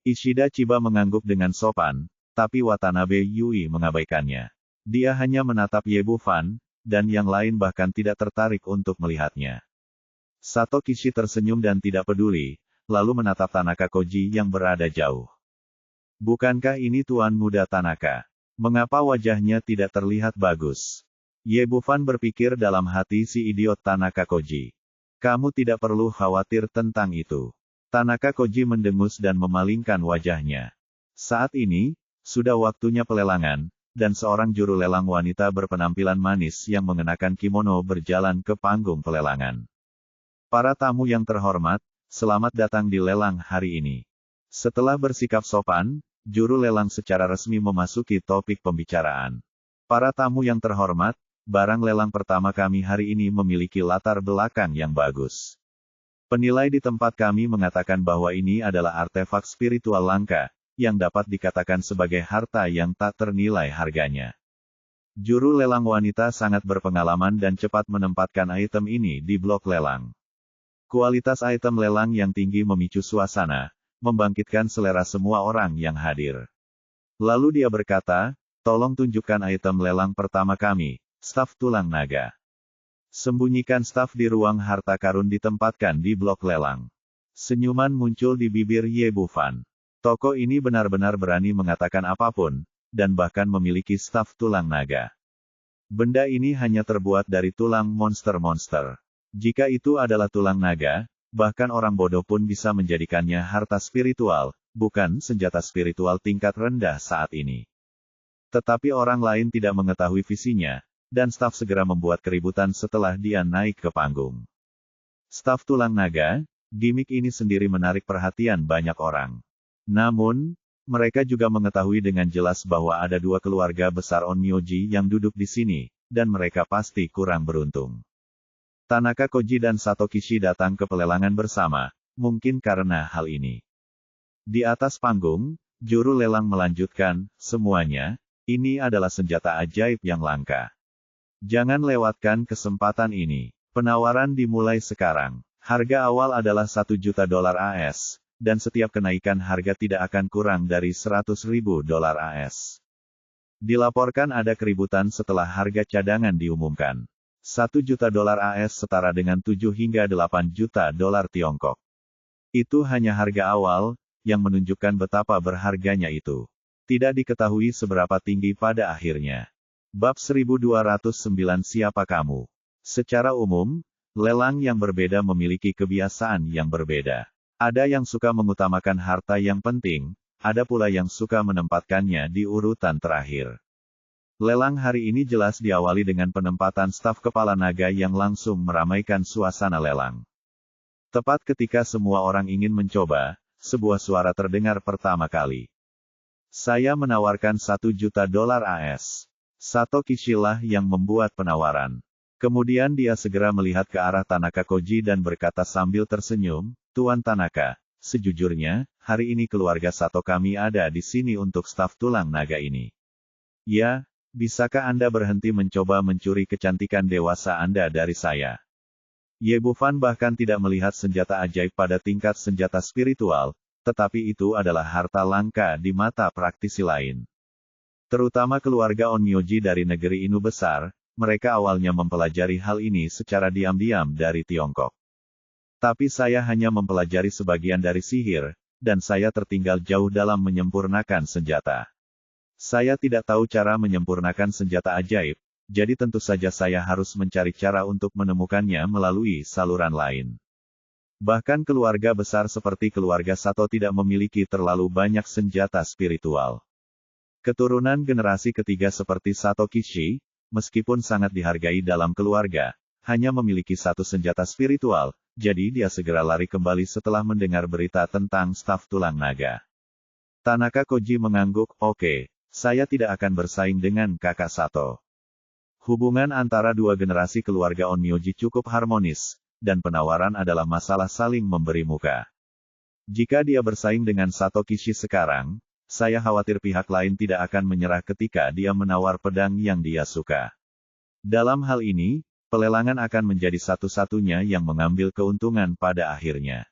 Ishida Chiba mengangguk dengan sopan, tapi Watanabe Yui mengabaikannya. Dia hanya menatap Ye Bufan, dan yang lain bahkan tidak tertarik untuk melihatnya. Sato Kishi tersenyum dan tidak peduli, lalu menatap Tanaka Koji yang berada jauh. Bukankah ini Tuan Muda Tanaka? Mengapa wajahnya tidak terlihat bagus? Ye Bufan berpikir dalam hati si idiot Tanaka Koji. Kamu tidak perlu khawatir tentang itu. Tanaka Koji mendengus dan memalingkan wajahnya. Saat ini, sudah waktunya pelelangan, dan seorang juru lelang wanita berpenampilan manis yang mengenakan kimono berjalan ke panggung pelelangan. Para tamu yang terhormat, selamat datang di lelang hari ini. Setelah bersikap sopan, juru lelang secara resmi memasuki topik pembicaraan. Para tamu yang terhormat, barang lelang pertama kami hari ini memiliki latar belakang yang bagus. Penilai di tempat kami mengatakan bahwa ini adalah artefak spiritual langka, yang dapat dikatakan sebagai harta yang tak ternilai harganya. Juru lelang wanita sangat berpengalaman dan cepat menempatkan item ini di blok lelang. Kualitas item lelang yang tinggi memicu suasana, membangkitkan selera semua orang yang hadir. Lalu dia berkata, tolong tunjukkan item lelang pertama kami, staf tulang naga. Sembunyikan staf di ruang harta karun ditempatkan di blok lelang. Senyuman muncul di bibir Ye Bufan. Toko ini benar-benar berani mengatakan apapun, dan bahkan memiliki staf tulang naga. Benda ini hanya terbuat dari tulang monster-monster. Jika itu adalah tulang naga, bahkan orang bodoh pun bisa menjadikannya harta spiritual, bukan senjata spiritual tingkat rendah saat ini. Tetapi orang lain tidak mengetahui visinya, dan staf segera membuat keributan setelah dia naik ke panggung. Staf tulang naga, gimik ini sendiri menarik perhatian banyak orang. Namun, mereka juga mengetahui dengan jelas bahwa ada dua keluarga besar Onmyoji yang duduk di sini, dan mereka pasti kurang beruntung. Tanaka Koji dan Sato Kishi datang ke pelelangan bersama, mungkin karena hal ini. Di atas panggung, juru lelang melanjutkan, semuanya, ini adalah senjata ajaib yang langka. Jangan lewatkan kesempatan ini. Penawaran dimulai sekarang. Harga awal adalah $1 juta AS. Dan setiap kenaikan harga tidak akan kurang dari $100.000 AS. Dilaporkan ada keributan setelah harga cadangan diumumkan. $1 juta AS setara dengan 7 hingga 8 juta dolar Tiongkok. Itu hanya harga awal, yang menunjukkan betapa berharganya itu. Tidak diketahui seberapa tinggi pada akhirnya. Bab 1209 Siapa kamu? Secara umum, lelang yang berbeda memiliki kebiasaan yang berbeda. Ada yang suka mengutamakan harta yang penting, ada pula yang suka menempatkannya di urutan terakhir. Lelang hari ini jelas diawali dengan penempatan staf kepala naga yang langsung meramaikan suasana lelang. Tepat ketika semua orang ingin mencoba, sebuah suara terdengar pertama kali. Saya menawarkan $1 juta AS. Sato Kishi lah yang membuat penawaran. Kemudian dia segera melihat ke arah Tanaka Koji dan berkata sambil tersenyum, Tuan Tanaka, sejujurnya, hari ini keluarga Sato kami ada di sini untuk staf tulang naga ini. Ya, bisakah Anda berhenti mencoba mencuri kecantikan dewasa Anda dari saya? Ye Bufan bahkan tidak melihat senjata ajaib pada tingkat senjata spiritual, tetapi itu adalah harta langka di mata praktisi lain. Terutama keluarga Onmyoji dari negeri Inu besar, mereka awalnya mempelajari hal ini secara diam-diam dari Tiongkok. Tapi saya hanya mempelajari sebagian dari sihir, dan saya tertinggal jauh dalam menyempurnakan senjata. Saya tidak tahu cara menyempurnakan senjata ajaib, jadi tentu saja saya harus mencari cara untuk menemukannya melalui saluran lain. Bahkan keluarga besar seperti keluarga Sato tidak memiliki terlalu banyak senjata spiritual. Keturunan generasi ketiga seperti Sato Kishi, meskipun sangat dihargai dalam keluarga, hanya memiliki satu senjata spiritual, jadi dia segera lari kembali setelah mendengar berita tentang staf tulang naga. Tanaka Koji mengangguk, oke, saya tidak akan bersaing dengan kakak Sato. Hubungan antara dua generasi keluarga Onmyoji cukup harmonis, dan penawaran adalah masalah saling memberi muka. Jika dia bersaing dengan Sato Kishi sekarang, saya khawatir pihak lain tidak akan menyerah ketika dia menawar pedang yang dia suka. Dalam hal ini, pelelangan akan menjadi satu-satunya yang mengambil keuntungan pada akhirnya.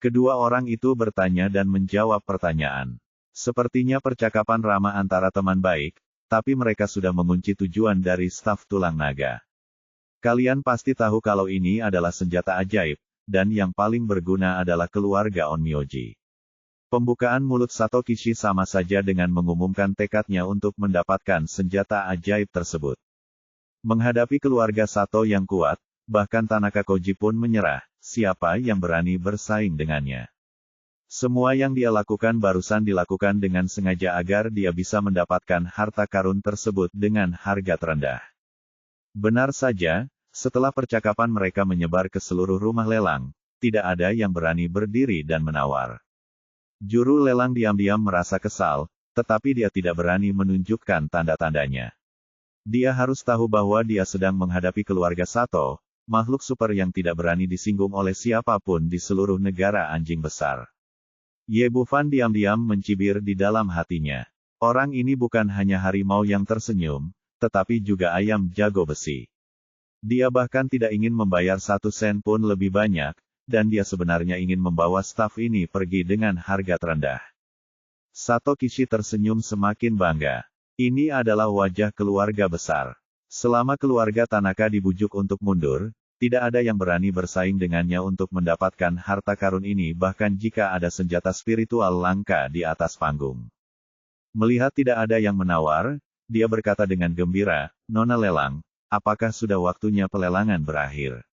Kedua orang itu bertanya dan menjawab pertanyaan. Sepertinya percakapan ramah antara teman baik, tapi mereka sudah mengunci tujuan dari staf tulang naga. Kalian pasti tahu kalau ini adalah senjata ajaib, dan yang paling berguna adalah keluarga Onmyoji. Pembukaan mulut Sato Kishi sama saja dengan mengumumkan tekadnya untuk mendapatkan senjata ajaib tersebut. Menghadapi keluarga Sato yang kuat, bahkan Tanaka Koji pun menyerah, siapa yang berani bersaing dengannya. Semua yang dia lakukan barusan dilakukan dengan sengaja agar dia bisa mendapatkan harta karun tersebut dengan harga terendah. Benar saja, setelah percakapan mereka menyebar ke seluruh rumah lelang, tidak ada yang berani berdiri dan menawar. Juru lelang diam-diam merasa kesal, tetapi dia tidak berani menunjukkan tanda-tandanya. Dia harus tahu bahwa dia sedang menghadapi keluarga Sato, makhluk super yang tidak berani disinggung oleh siapapun di seluruh negara anjing besar. Ye Bufan diam-diam mencibir di dalam hatinya. Orang ini bukan hanya harimau yang tersenyum, tetapi juga ayam jago besi. Dia bahkan tidak ingin membayar 1 sen pun lebih banyak, dan dia sebenarnya ingin membawa staf ini pergi dengan harga terendah. Sato Kishi tersenyum semakin bangga. Ini adalah wajah keluarga besar. Selama keluarga Tanaka dibujuk untuk mundur, tidak ada yang berani bersaing dengannya untuk mendapatkan harta karun ini bahkan jika ada senjata spiritual langka di atas panggung. Melihat tidak ada yang menawar, dia berkata dengan gembira, Nona Lelang, apakah sudah waktunya pelelangan berakhir?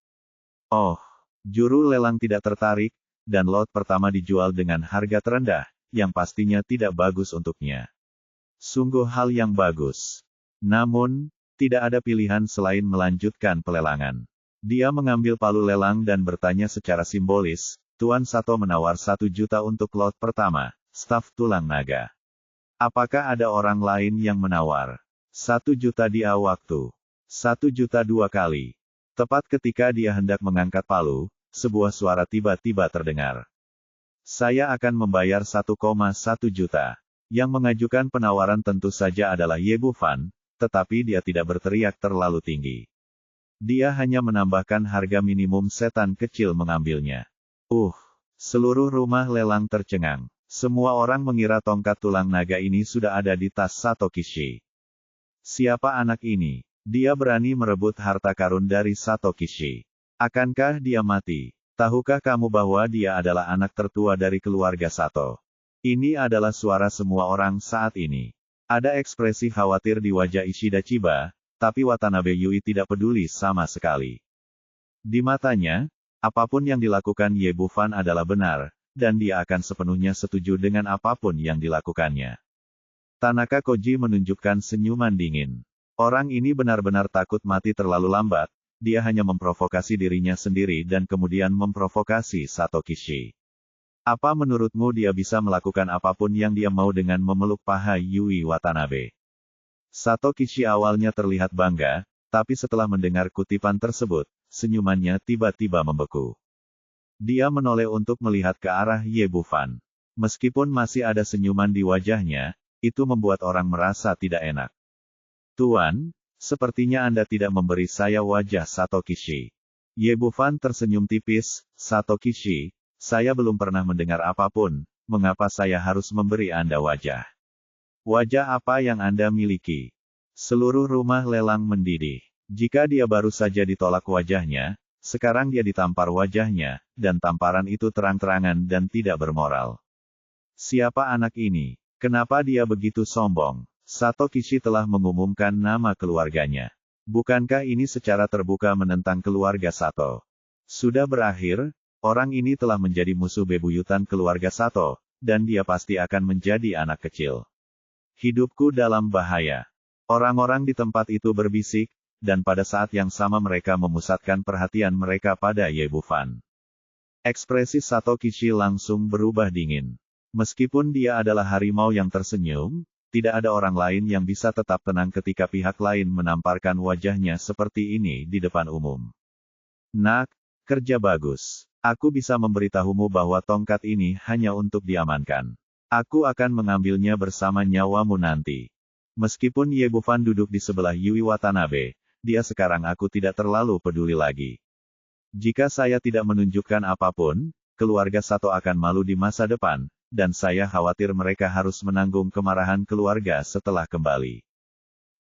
Oh, juru lelang tidak tertarik, dan lot pertama dijual dengan harga terendah, yang pastinya tidak bagus untuknya. Sungguh hal yang bagus. Namun, tidak ada pilihan selain melanjutkan pelelangan. Dia mengambil palu lelang dan bertanya secara simbolis, Tuan Sato menawar 1 juta untuk lot pertama, staf tulang naga. Apakah ada orang lain yang menawar? 1 juta dia waktu. 1 juta 2 kali. Tepat ketika dia hendak mengangkat palu, sebuah suara tiba-tiba terdengar. Saya akan membayar 1,1 juta. Yang mengajukan penawaran tentu saja adalah Ye Bufan, tetapi dia tidak berteriak terlalu tinggi. Dia hanya menambahkan harga minimum setan kecil mengambilnya. Seluruh rumah lelang tercengang. Semua orang mengira tongkat tulang naga ini sudah ada di tas Sato Kishi. Siapa anak ini? Dia berani merebut harta karun dari Sato Kishi. Akankah dia mati? Tahukah kamu bahwa dia adalah anak tertua dari keluarga Sato? Ini adalah suara semua orang saat ini. Ada ekspresi khawatir di wajah Ishida Chiba, tapi Watanabe Yui tidak peduli sama sekali. Di matanya, apapun yang dilakukan Ye Bufan adalah benar, dan dia akan sepenuhnya setuju dengan apapun yang dilakukannya. Tanaka Koji menunjukkan senyuman dingin. Orang ini benar-benar takut mati terlalu lambat, dia hanya memprovokasi dirinya sendiri dan kemudian memprovokasi Sato Kishi. Apa menurutmu dia bisa melakukan apapun yang dia mau dengan memeluk paha Yui Watanabe? Sato Kishi awalnya terlihat bangga, tapi setelah mendengar kutipan tersebut, senyumannya tiba-tiba membeku. Dia menoleh untuk melihat ke arah Ye Bufan. Meskipun masih ada senyuman di wajahnya, itu membuat orang merasa tidak enak. Tuan, sepertinya Anda tidak memberi saya wajah Sato Kishi. Ye Bufan tersenyum tipis, Sato Kishi, saya belum pernah mendengar apapun, mengapa saya harus memberi Anda wajah? Wajah apa yang Anda miliki? Seluruh rumah lelang mendidih. Jika dia baru saja ditolak wajahnya, sekarang dia ditampar wajahnya, dan tamparan itu terang-terangan dan tidak bermoral. Siapa anak ini? Kenapa dia begitu sombong? Sato Kishi telah mengumumkan nama keluarganya. Bukankah ini secara terbuka menentang keluarga Sato? Sudah berakhir, orang ini telah menjadi musuh bebuyutan keluarga Sato, dan dia pasti akan menjadi anak kecil. Hidupku dalam bahaya. Orang-orang di tempat itu berbisik, dan pada saat yang sama mereka memusatkan perhatian mereka pada Ye Bufan. Ekspresi Sato Kishi langsung berubah dingin. Meskipun dia adalah harimau yang tersenyum, tidak ada orang lain yang bisa tetap tenang ketika pihak lain menamparkan wajahnya seperti ini di depan umum. Nak, kerja bagus. Aku bisa memberitahumu bahwa tongkat ini hanya untuk diamankan. Aku akan mengambilnya bersama nyawamu nanti. Meskipun Ye Bufan duduk di sebelah Yui Watanabe, dia sekarang aku tidak terlalu peduli lagi. Jika saya tidak menunjukkan apapun, keluarga Sato akan malu di masa depan, dan saya khawatir mereka harus menanggung kemarahan keluarga setelah kembali.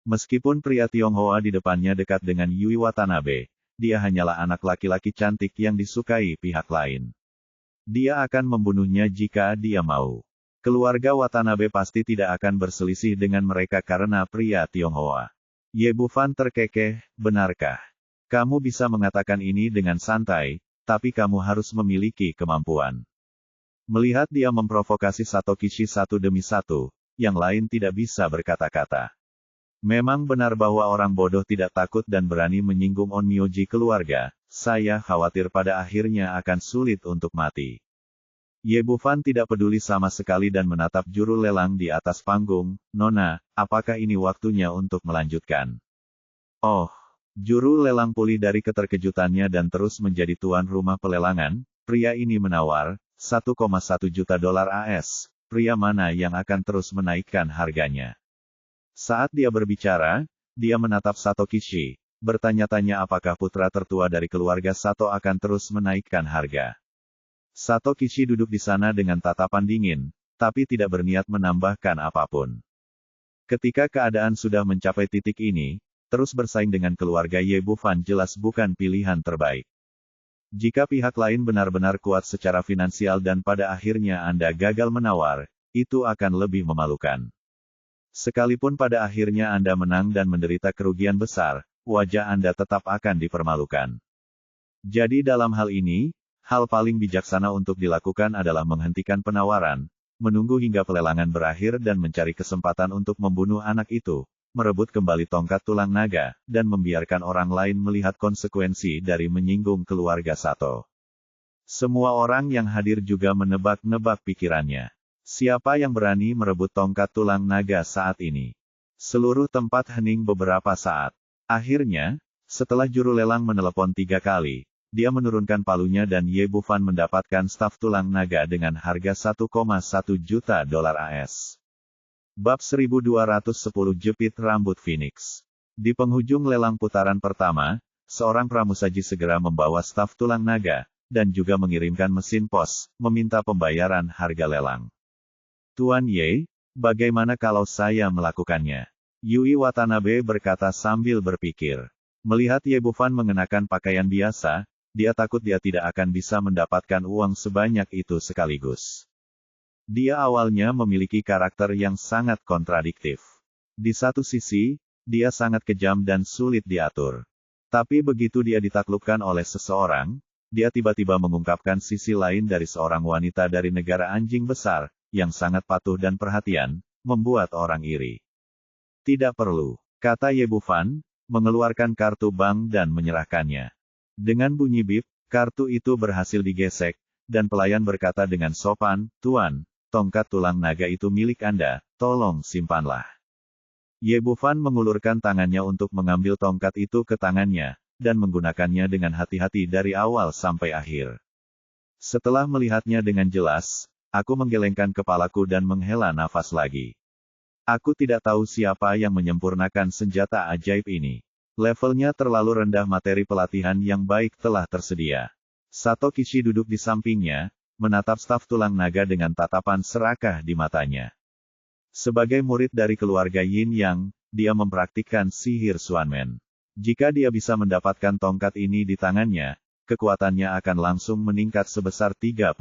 Meskipun pria Tionghoa di depannya dekat dengan Yui Watanabe, dia hanyalah anak laki-laki cantik yang disukai pihak lain. Dia akan membunuhnya jika dia mau. Keluarga Watanabe pasti tidak akan berselisih dengan mereka karena pria Tionghoa. Ye Bufan terkekeh, benarkah? Kamu bisa mengatakan ini dengan santai, tapi kamu harus memiliki kemampuan. Melihat dia memprovokasi Sato Kishi satu demi satu, yang lain tidak bisa berkata-kata. Memang benar bahwa orang bodoh tidak takut dan berani menyinggung onmyoji keluarga, saya khawatir pada akhirnya akan sulit untuk mati. Ye Bufan tidak peduli sama sekali dan menatap juru lelang di atas panggung. Nona, apakah ini waktunya untuk melanjutkan? Oh, juru lelang pulih dari keterkejutannya dan terus menjadi tuan rumah pelelangan. Pria ini menawar, 1,1 juta dolar AS. Pria mana yang akan terus menaikkan harganya? Saat dia berbicara, dia menatap Sato Kishi, bertanya-tanya apakah putra tertua dari keluarga Sato akan terus menaikkan harga. Sato Kishi duduk di sana dengan tatapan dingin, tapi tidak berniat menambahkan apapun. Ketika keadaan sudah mencapai titik ini, terus bersaing dengan keluarga Ye Bufan jelas bukan pilihan terbaik. Jika pihak lain benar-benar kuat secara finansial dan pada akhirnya Anda gagal menawar, itu akan lebih memalukan. Sekalipun pada akhirnya Anda menang dan menderita kerugian besar, wajah Anda tetap akan dipermalukan. Jadi dalam hal ini, hal paling bijaksana untuk dilakukan adalah menghentikan penawaran, menunggu hingga pelelangan berakhir dan mencari kesempatan untuk membunuh anak itu, merebut kembali tongkat tulang naga, dan membiarkan orang lain melihat konsekuensi dari menyinggung keluarga Sato. Semua orang yang hadir juga menebak-nebak pikirannya. Siapa yang berani merebut tongkat tulang naga saat ini? Seluruh tempat hening beberapa saat. Akhirnya, setelah juru lelang menelepon 3 kali, dia menurunkan palunya dan Ye Bufan mendapatkan staf tulang naga dengan harga 1,1 juta dolar AS. Bab 1210 Jepit Rambut Phoenix. Di penghujung lelang putaran pertama, seorang pramusaji segera membawa staf tulang naga, dan juga mengirimkan mesin pos, meminta pembayaran harga lelang. Tuan Ye, bagaimana kalau saya melakukannya? Yui Watanabe berkata sambil berpikir. Melihat Ye Bufan mengenakan pakaian biasa, dia takut dia tidak akan bisa mendapatkan uang sebanyak itu sekaligus. Dia awalnya memiliki karakter yang sangat kontradiktif. Di satu sisi, dia sangat kejam dan sulit diatur. Tapi begitu dia ditaklukkan oleh seseorang, dia tiba-tiba mengungkapkan sisi lain dari seorang wanita dari negara anjing besar, yang sangat patuh dan perhatian, membuat orang iri. Tidak perlu, kata Ye Bufan, mengeluarkan kartu bank dan menyerahkannya. Dengan bunyi bip, kartu itu berhasil digesek, dan pelayan berkata dengan sopan, Tuan, tongkat tulang naga itu milik Anda, tolong simpanlah. Ye Bufan mengulurkan tangannya untuk mengambil tongkat itu ke tangannya, dan menggunakannya dengan hati-hati dari awal sampai akhir. Setelah melihatnya dengan jelas, aku menggelengkan kepalaku dan menghela nafas lagi. Aku tidak tahu siapa yang menyempurnakan senjata ajaib ini. Levelnya terlalu rendah, materi pelatihan yang baik telah tersedia. Sato Kishi duduk di sampingnya, menatap staf tulang naga dengan tatapan serakah di matanya. Sebagai murid dari keluarga Yin Yang, dia mempraktikkan sihir Xuanmen. Jika dia bisa mendapatkan tongkat ini di tangannya, kekuatannya akan langsung meningkat sebesar 30%.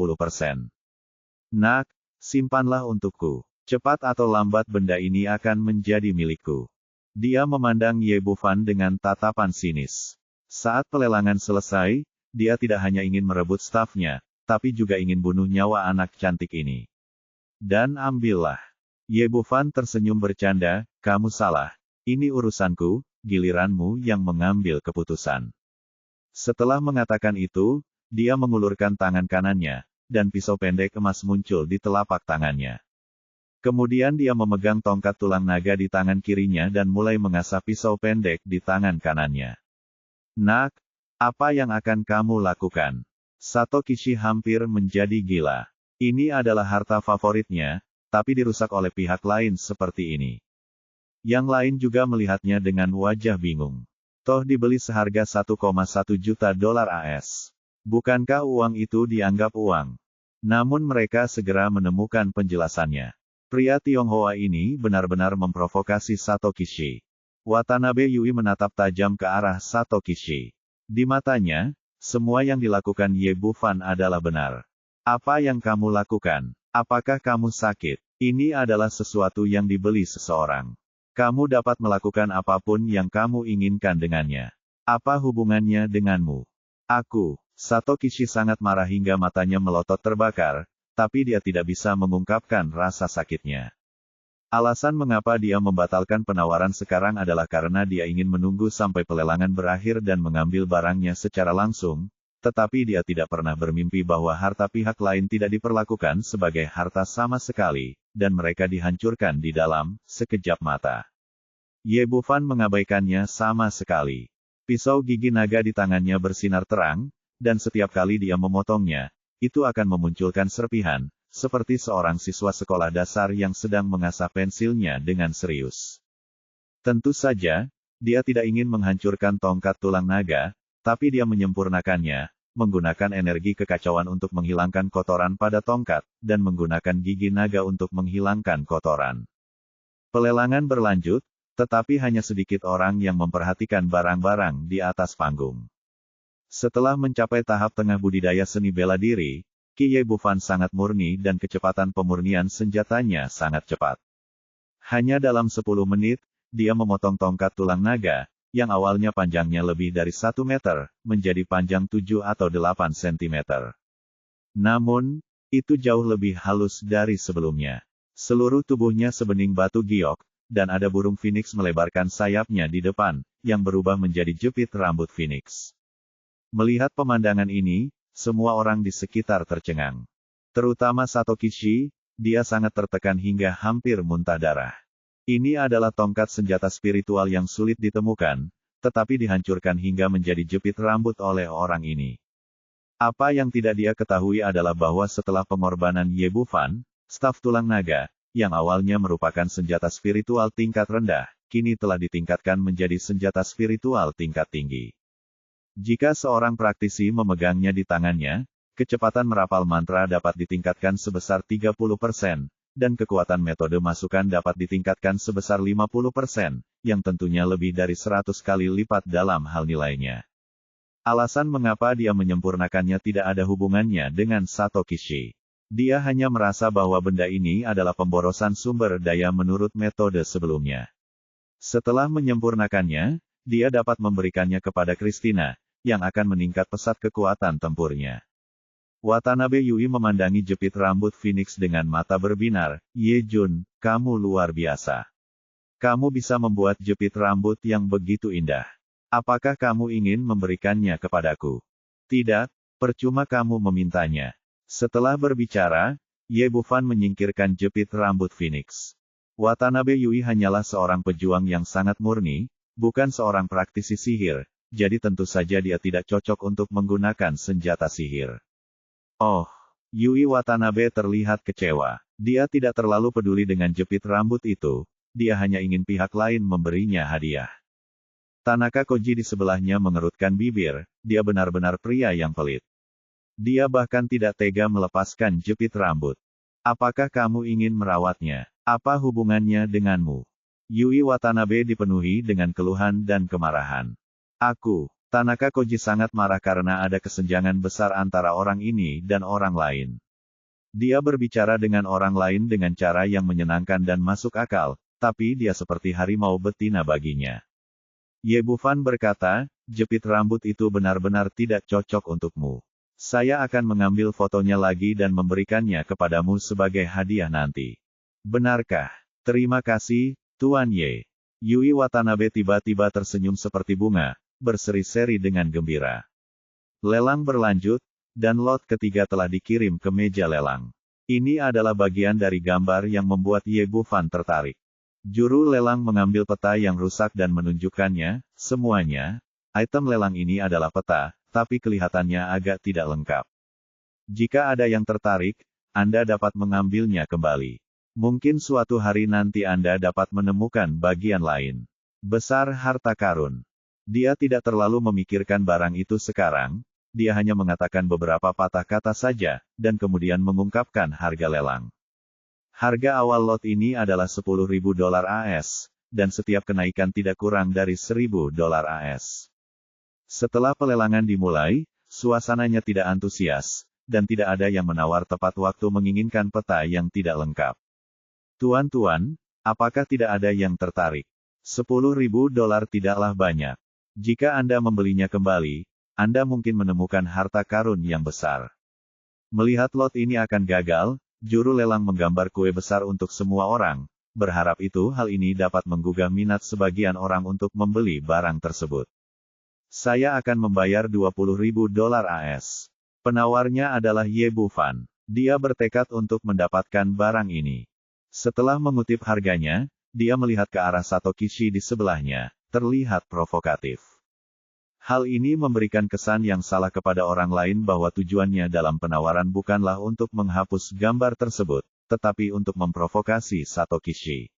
Nak, simpanlah untukku. Cepat atau lambat benda ini akan menjadi milikku. Dia memandang Ye Bufan dengan tatapan sinis. Saat pelelangan selesai, dia tidak hanya ingin merebut stafnya, tapi juga ingin bunuh nyawa anak cantik ini. Dan ambillah. Ye Bufan tersenyum bercanda, kamu salah. Ini urusanku, giliranmu yang mengambil keputusan. Setelah mengatakan itu, dia mengulurkan tangan kanannya, dan pisau pendek emas muncul di telapak tangannya. Kemudian dia memegang tongkat tulang naga di tangan kirinya dan mulai mengasah pisau pendek di tangan kanannya. Nak, apa yang akan kamu lakukan? Sato Kishi hampir menjadi gila. Ini adalah harta favoritnya, tapi dirusak oleh pihak lain seperti ini. Yang lain juga melihatnya dengan wajah bingung. Toh dibeli seharga 1,1 juta dolar AS. Bukankah uang itu dianggap uang? Namun mereka segera menemukan penjelasannya. Pria Tionghoa ini benar-benar memprovokasi Sato Kishi. Watanabe Yui menatap tajam ke arah Sato Kishi. Di matanya, semua yang dilakukan Ye Bufan adalah benar. Apa yang kamu lakukan? Apakah kamu sakit? Ini adalah sesuatu yang dibeli seseorang. Kamu dapat melakukan apapun yang kamu inginkan dengannya. Apa hubungannya denganmu? Aku. Sato Kishi sangat marah hingga matanya melotot terbakar, tapi dia tidak bisa mengungkapkan rasa sakitnya. Alasan mengapa dia membatalkan penawaran sekarang adalah karena dia ingin menunggu sampai pelelangan berakhir dan mengambil barangnya secara langsung, tetapi dia tidak pernah bermimpi bahwa harta pihak lain tidak diperlakukan sebagai harta sama sekali, dan mereka dihancurkan di dalam sekejap mata. Ye Bufan mengabaikannya sama sekali. Pisau gigi naga di tangannya bersinar terang, dan setiap kali dia memotongnya, itu akan memunculkan serpihan, seperti seorang siswa sekolah dasar yang sedang mengasah pensilnya dengan serius. Tentu saja, dia tidak ingin menghancurkan tongkat tulang naga, tapi dia menyempurnakannya, menggunakan energi kekacauan untuk menghilangkan kotoran pada tongkat, dan menggunakan gigi naga untuk menghilangkan kotoran. Pelelangan berlanjut, tetapi hanya sedikit orang yang memperhatikan barang-barang di atas panggung. Setelah mencapai tahap tengah budidaya seni bela diri, Ki Ye Bufan sangat murni dan kecepatan pemurnian senjatanya sangat cepat. Hanya dalam 10 menit, dia memotong tongkat tulang naga, yang awalnya panjangnya lebih dari 1 meter, menjadi panjang 7 atau 8 cm. Namun, itu jauh lebih halus dari sebelumnya. Seluruh tubuhnya sebening batu giok, dan ada burung phoenix melebarkan sayapnya di depan, yang berubah menjadi jepit rambut phoenix. Melihat pemandangan ini, semua orang di sekitar tercengang. Terutama Sato Kishi, dia sangat tertekan hingga hampir muntah darah. Ini adalah tongkat senjata spiritual yang sulit ditemukan, tetapi dihancurkan hingga menjadi jepit rambut oleh orang ini. Apa yang tidak dia ketahui adalah bahwa setelah pengorbanan Ye Bufan, staf tulang naga, yang awalnya merupakan senjata spiritual tingkat rendah, kini telah ditingkatkan menjadi senjata spiritual tingkat tinggi. Jika seorang praktisi memegangnya di tangannya, kecepatan merapal mantra dapat ditingkatkan sebesar 30%, dan kekuatan metode masukan dapat ditingkatkan sebesar 50%, yang tentunya lebih dari 100 kali lipat dalam hal nilainya. Alasan mengapa dia menyempurnakannya tidak ada hubungannya dengan Sato Kishi. Dia hanya merasa bahwa benda ini adalah pemborosan sumber daya menurut metode sebelumnya. Setelah menyempurnakannya, dia dapat memberikannya kepada Christina, yang akan meningkat pesat kekuatan tempurnya. Watanabe Yui memandangi jepit rambut Phoenix dengan mata berbinar, Ye Jun, kamu luar biasa. Kamu bisa membuat jepit rambut yang begitu indah. Apakah kamu ingin memberikannya kepadaku? Tidak, percuma kamu memintanya. Setelah berbicara, Ye Bufan menyingkirkan jepit rambut Phoenix. Watanabe Yui hanyalah seorang pejuang yang sangat murni, bukan seorang praktisi sihir, jadi tentu saja dia tidak cocok untuk menggunakan senjata sihir. Oh, Yui Watanabe terlihat kecewa. Dia tidak terlalu peduli dengan jepit rambut itu, dia hanya ingin pihak lain memberinya hadiah. Tanaka Koji di sebelahnya mengerutkan bibir, dia benar-benar pria yang pelit. Dia bahkan tidak tega melepaskan jepit rambut. Apakah kamu ingin merawatnya? Apa hubungannya denganmu? Yui Watanabe dipenuhi dengan keluhan dan kemarahan. Tanaka Koji sangat marah karena ada kesenjangan besar antara orang ini dan orang lain. Dia berbicara dengan orang lain dengan cara yang menyenangkan dan masuk akal, tapi dia seperti harimau betina baginya. Ye Bufan berkata, jepit rambut itu benar-benar tidak cocok untukmu. Saya akan mengambil fotonya lagi dan memberikannya kepadamu sebagai hadiah nanti. Benarkah? Terima kasih, Tuan Ye. Yui Watanabe tiba-tiba tersenyum seperti bunga, berseri-seri dengan gembira. Lelang berlanjut, dan lot ketiga telah dikirim ke meja lelang. Ini adalah bagian dari gambar yang membuat Ye Bufan tertarik. Juru lelang mengambil peta yang rusak dan menunjukkannya, semuanya. Item lelang ini adalah peta, tapi kelihatannya agak tidak lengkap. Jika ada yang tertarik, Anda dapat mengambilnya kembali. Mungkin suatu hari nanti Anda dapat menemukan bagian lain. Besar harta karun. Dia tidak terlalu memikirkan barang itu sekarang, dia hanya mengatakan beberapa patah kata saja, dan kemudian mengungkapkan harga lelang. Harga awal lot ini adalah $10.000 AS, dan setiap kenaikan tidak kurang dari $1.000 AS. Setelah pelelangan dimulai, suasananya tidak antusias, dan tidak ada yang menawar tepat waktu menginginkan peta yang tidak lengkap. Tuan-tuan, apakah tidak ada yang tertarik? $10.000 tidaklah banyak. Jika Anda membelinya kembali, Anda mungkin menemukan harta karun yang besar. Melihat lot ini akan gagal, juru lelang menggambar kue besar untuk semua orang, berharap hal ini dapat menggugah minat sebagian orang untuk membeli barang tersebut. Saya akan membayar $20.000 AS. Penawarnya adalah Ye Bufan. Dia bertekad untuk mendapatkan barang ini. Setelah mengutip harganya, dia melihat ke arah Sato Kishi di sebelahnya, terlihat provokatif. Hal ini memberikan kesan yang salah kepada orang lain bahwa tujuannya dalam penawaran bukanlah untuk menghapus gambar tersebut, tetapi untuk memprovokasi Sato Kishi.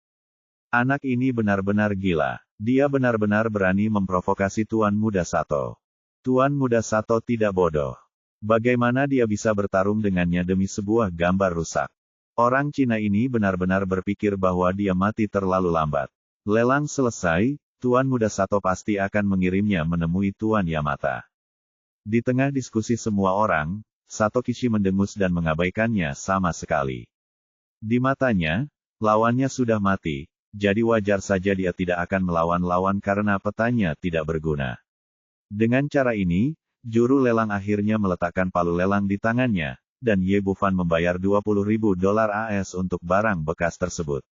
Anak ini benar-benar gila. Dia benar-benar berani memprovokasi Tuan Muda Sato. Tuan Muda Sato tidak bodoh. Bagaimana dia bisa bertarung dengannya demi sebuah gambar rusak? Orang Cina ini benar-benar berpikir bahwa dia mati terlalu lambat. Lelang selesai. Tuan Muda Sato pasti akan mengirimnya menemui Tuan Yamata. Di tengah diskusi semua orang, Sato Kishi mendengus dan mengabaikannya sama sekali. Di matanya, lawannya sudah mati, jadi wajar saja dia tidak akan melawan lawan karena petanya tidak berguna. Dengan cara ini, juru lelang akhirnya meletakkan palu lelang di tangannya, dan Ye Bufan membayar $20.000 AS untuk barang bekas tersebut.